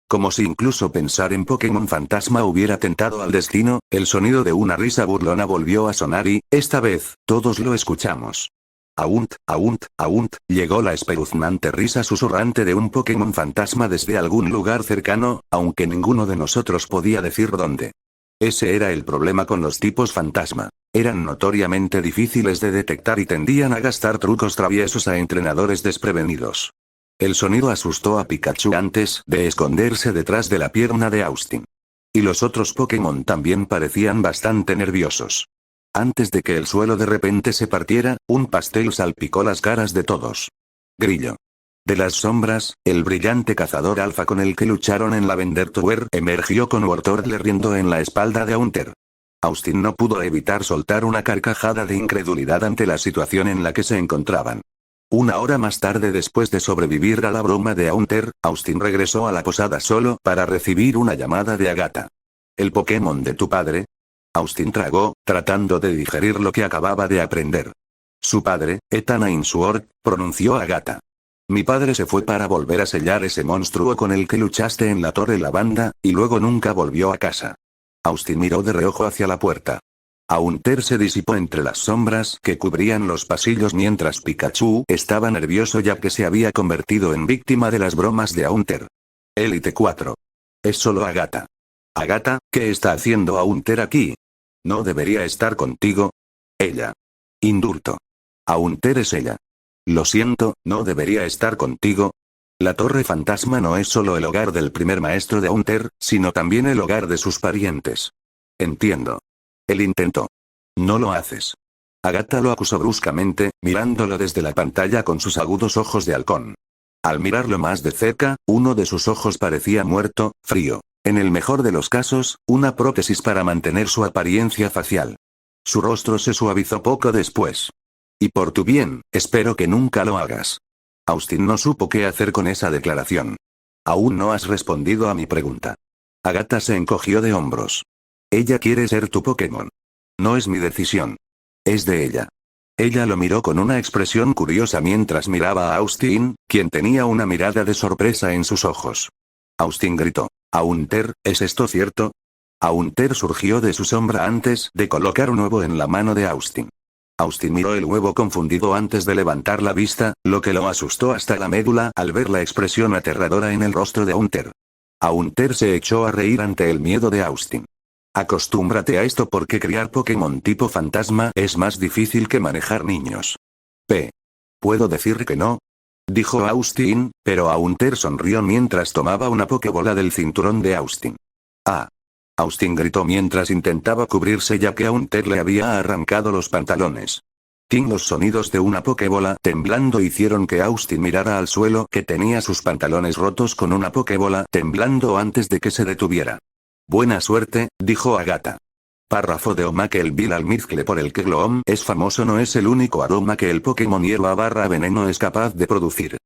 Como si incluso pensar en Pokémon fantasma hubiera tentado al destino, el sonido de una risa burlona volvió a sonar y, esta vez, todos lo escuchamos. Aunt, llegó la espeluznante risa susurrante de un Pokémon fantasma desde algún lugar cercano, aunque ninguno de nosotros podía decir dónde. Ese era el problema con los tipos fantasma. Eran notoriamente difíciles de detectar y tendían a gastar trucos traviesos a entrenadores desprevenidos. El sonido asustó a Pikachu antes de esconderse detrás de la pierna de Austin. Y los otros Pokémon también parecían bastante nerviosos. Antes de que el suelo de repente se partiera, un pastel salpicó las caras de todos. Grillo. De las sombras, el brillante cazador alfa con el que lucharon en Lavender Tower emergió con Wartortle riendo en la espalda de Haunter. Austin no pudo evitar soltar una carcajada de incredulidad ante la situación en la que se encontraban. Una hora más tarde, después de sobrevivir a la broma de Haunter, Austin regresó a la posada solo para recibir una llamada de Agatha. ¿El Pokémon de tu padre? Austin tragó, tratando de digerir lo que acababa de aprender. Su padre, Ethan Ainsworth, pronunció Agatha. Mi padre se fue para volver a sellar ese monstruo con el que luchaste en la Torre Lavanda, y luego nunca volvió a casa. Austin miró de reojo hacia la puerta. Haunter se disipó entre las sombras que cubrían los pasillos mientras Pikachu estaba nervioso ya que se había convertido en víctima de las bromas de Haunter. Elite 4. Es solo Agatha. Agatha, ¿qué está haciendo Haunter aquí? ¿No debería estar contigo? Ella. Indulto. Haunter es ella. Lo siento, no debería estar contigo. La Torre Fantasma no es solo el hogar del primer maestro de Haunter, sino también el hogar de sus parientes. Entiendo. Él intentó. No lo haces. Agatha lo acusó bruscamente, mirándolo desde la pantalla con sus agudos ojos de halcón. Al mirarlo más de cerca, uno de sus ojos parecía muerto, frío. En el mejor de los casos, una prótesis para mantener su apariencia facial. Su rostro se suavizó poco después. Y por tu bien, espero que nunca lo hagas. Austin no supo qué hacer con esa declaración. Aún no has respondido a mi pregunta. Agatha se encogió de hombros. Ella quiere ser tu Pokémon. No es mi decisión. Es de ella. Ella lo miró con una expresión curiosa mientras miraba a Austin, quien tenía una mirada de sorpresa en sus ojos. Austin gritó. «Haunter, ¿es esto cierto?» Haunter surgió de su sombra antes de colocar un huevo en la mano de Austin. Austin miró el huevo confundido antes de levantar la vista, lo que lo asustó hasta la médula al ver la expresión aterradora en el rostro de Haunter. Haunter se echó a reír ante el miedo de Austin. Acostúmbrate a esto porque criar Pokémon tipo fantasma es más difícil que manejar niños. ¿Puedo decir que no? Dijo Austin, pero Haunter sonrió mientras tomaba una Pokébola del cinturón de Austin. ¡Ah! Austin gritó mientras intentaba cubrirse ya que Haunter le había arrancado los pantalones. Los sonidos de una Pokébola temblando hicieron que Austin mirara al suelo que tenía sus pantalones rotos con una Pokébola temblando antes de que se detuviera. Buena suerte, dijo Agatha. Párrafo de Omake. El Bilalmizcle por el que Gloom es famoso no es el único aroma que el Pokémon hierba/veneno es capaz de producir.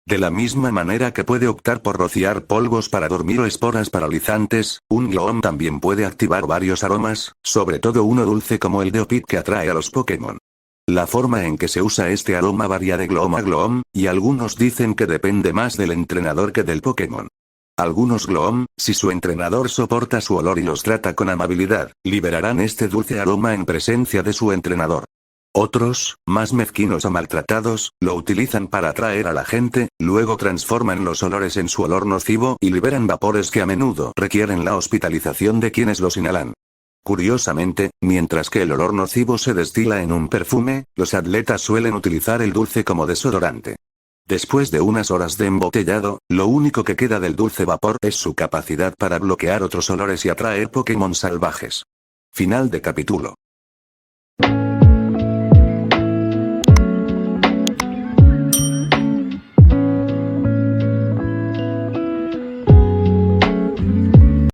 De la misma manera que puede optar por rociar polvos para dormir o esporas paralizantes, un Gloom también puede activar varios aromas, sobre todo uno dulce como el de Opit que atrae a los Pokémon. La forma en que se usa este aroma varía de Gloom a Gloom, y algunos dicen que depende más del entrenador que del Pokémon. Algunos Gloom, si su entrenador soporta su olor y los trata con amabilidad, liberarán este dulce aroma en presencia de su entrenador. Otros, más mezquinos o maltratados, lo utilizan para atraer a la gente, luego transforman los olores en su olor nocivo y liberan vapores que a menudo requieren la hospitalización de quienes los inhalan. Curiosamente, mientras que el olor nocivo se destila en un perfume, los atletas suelen utilizar el dulce como desodorante. Después de unas horas de embotellado, lo único que queda del dulce vapor es su capacidad para bloquear otros olores y atraer Pokémon salvajes. Final de capítulo.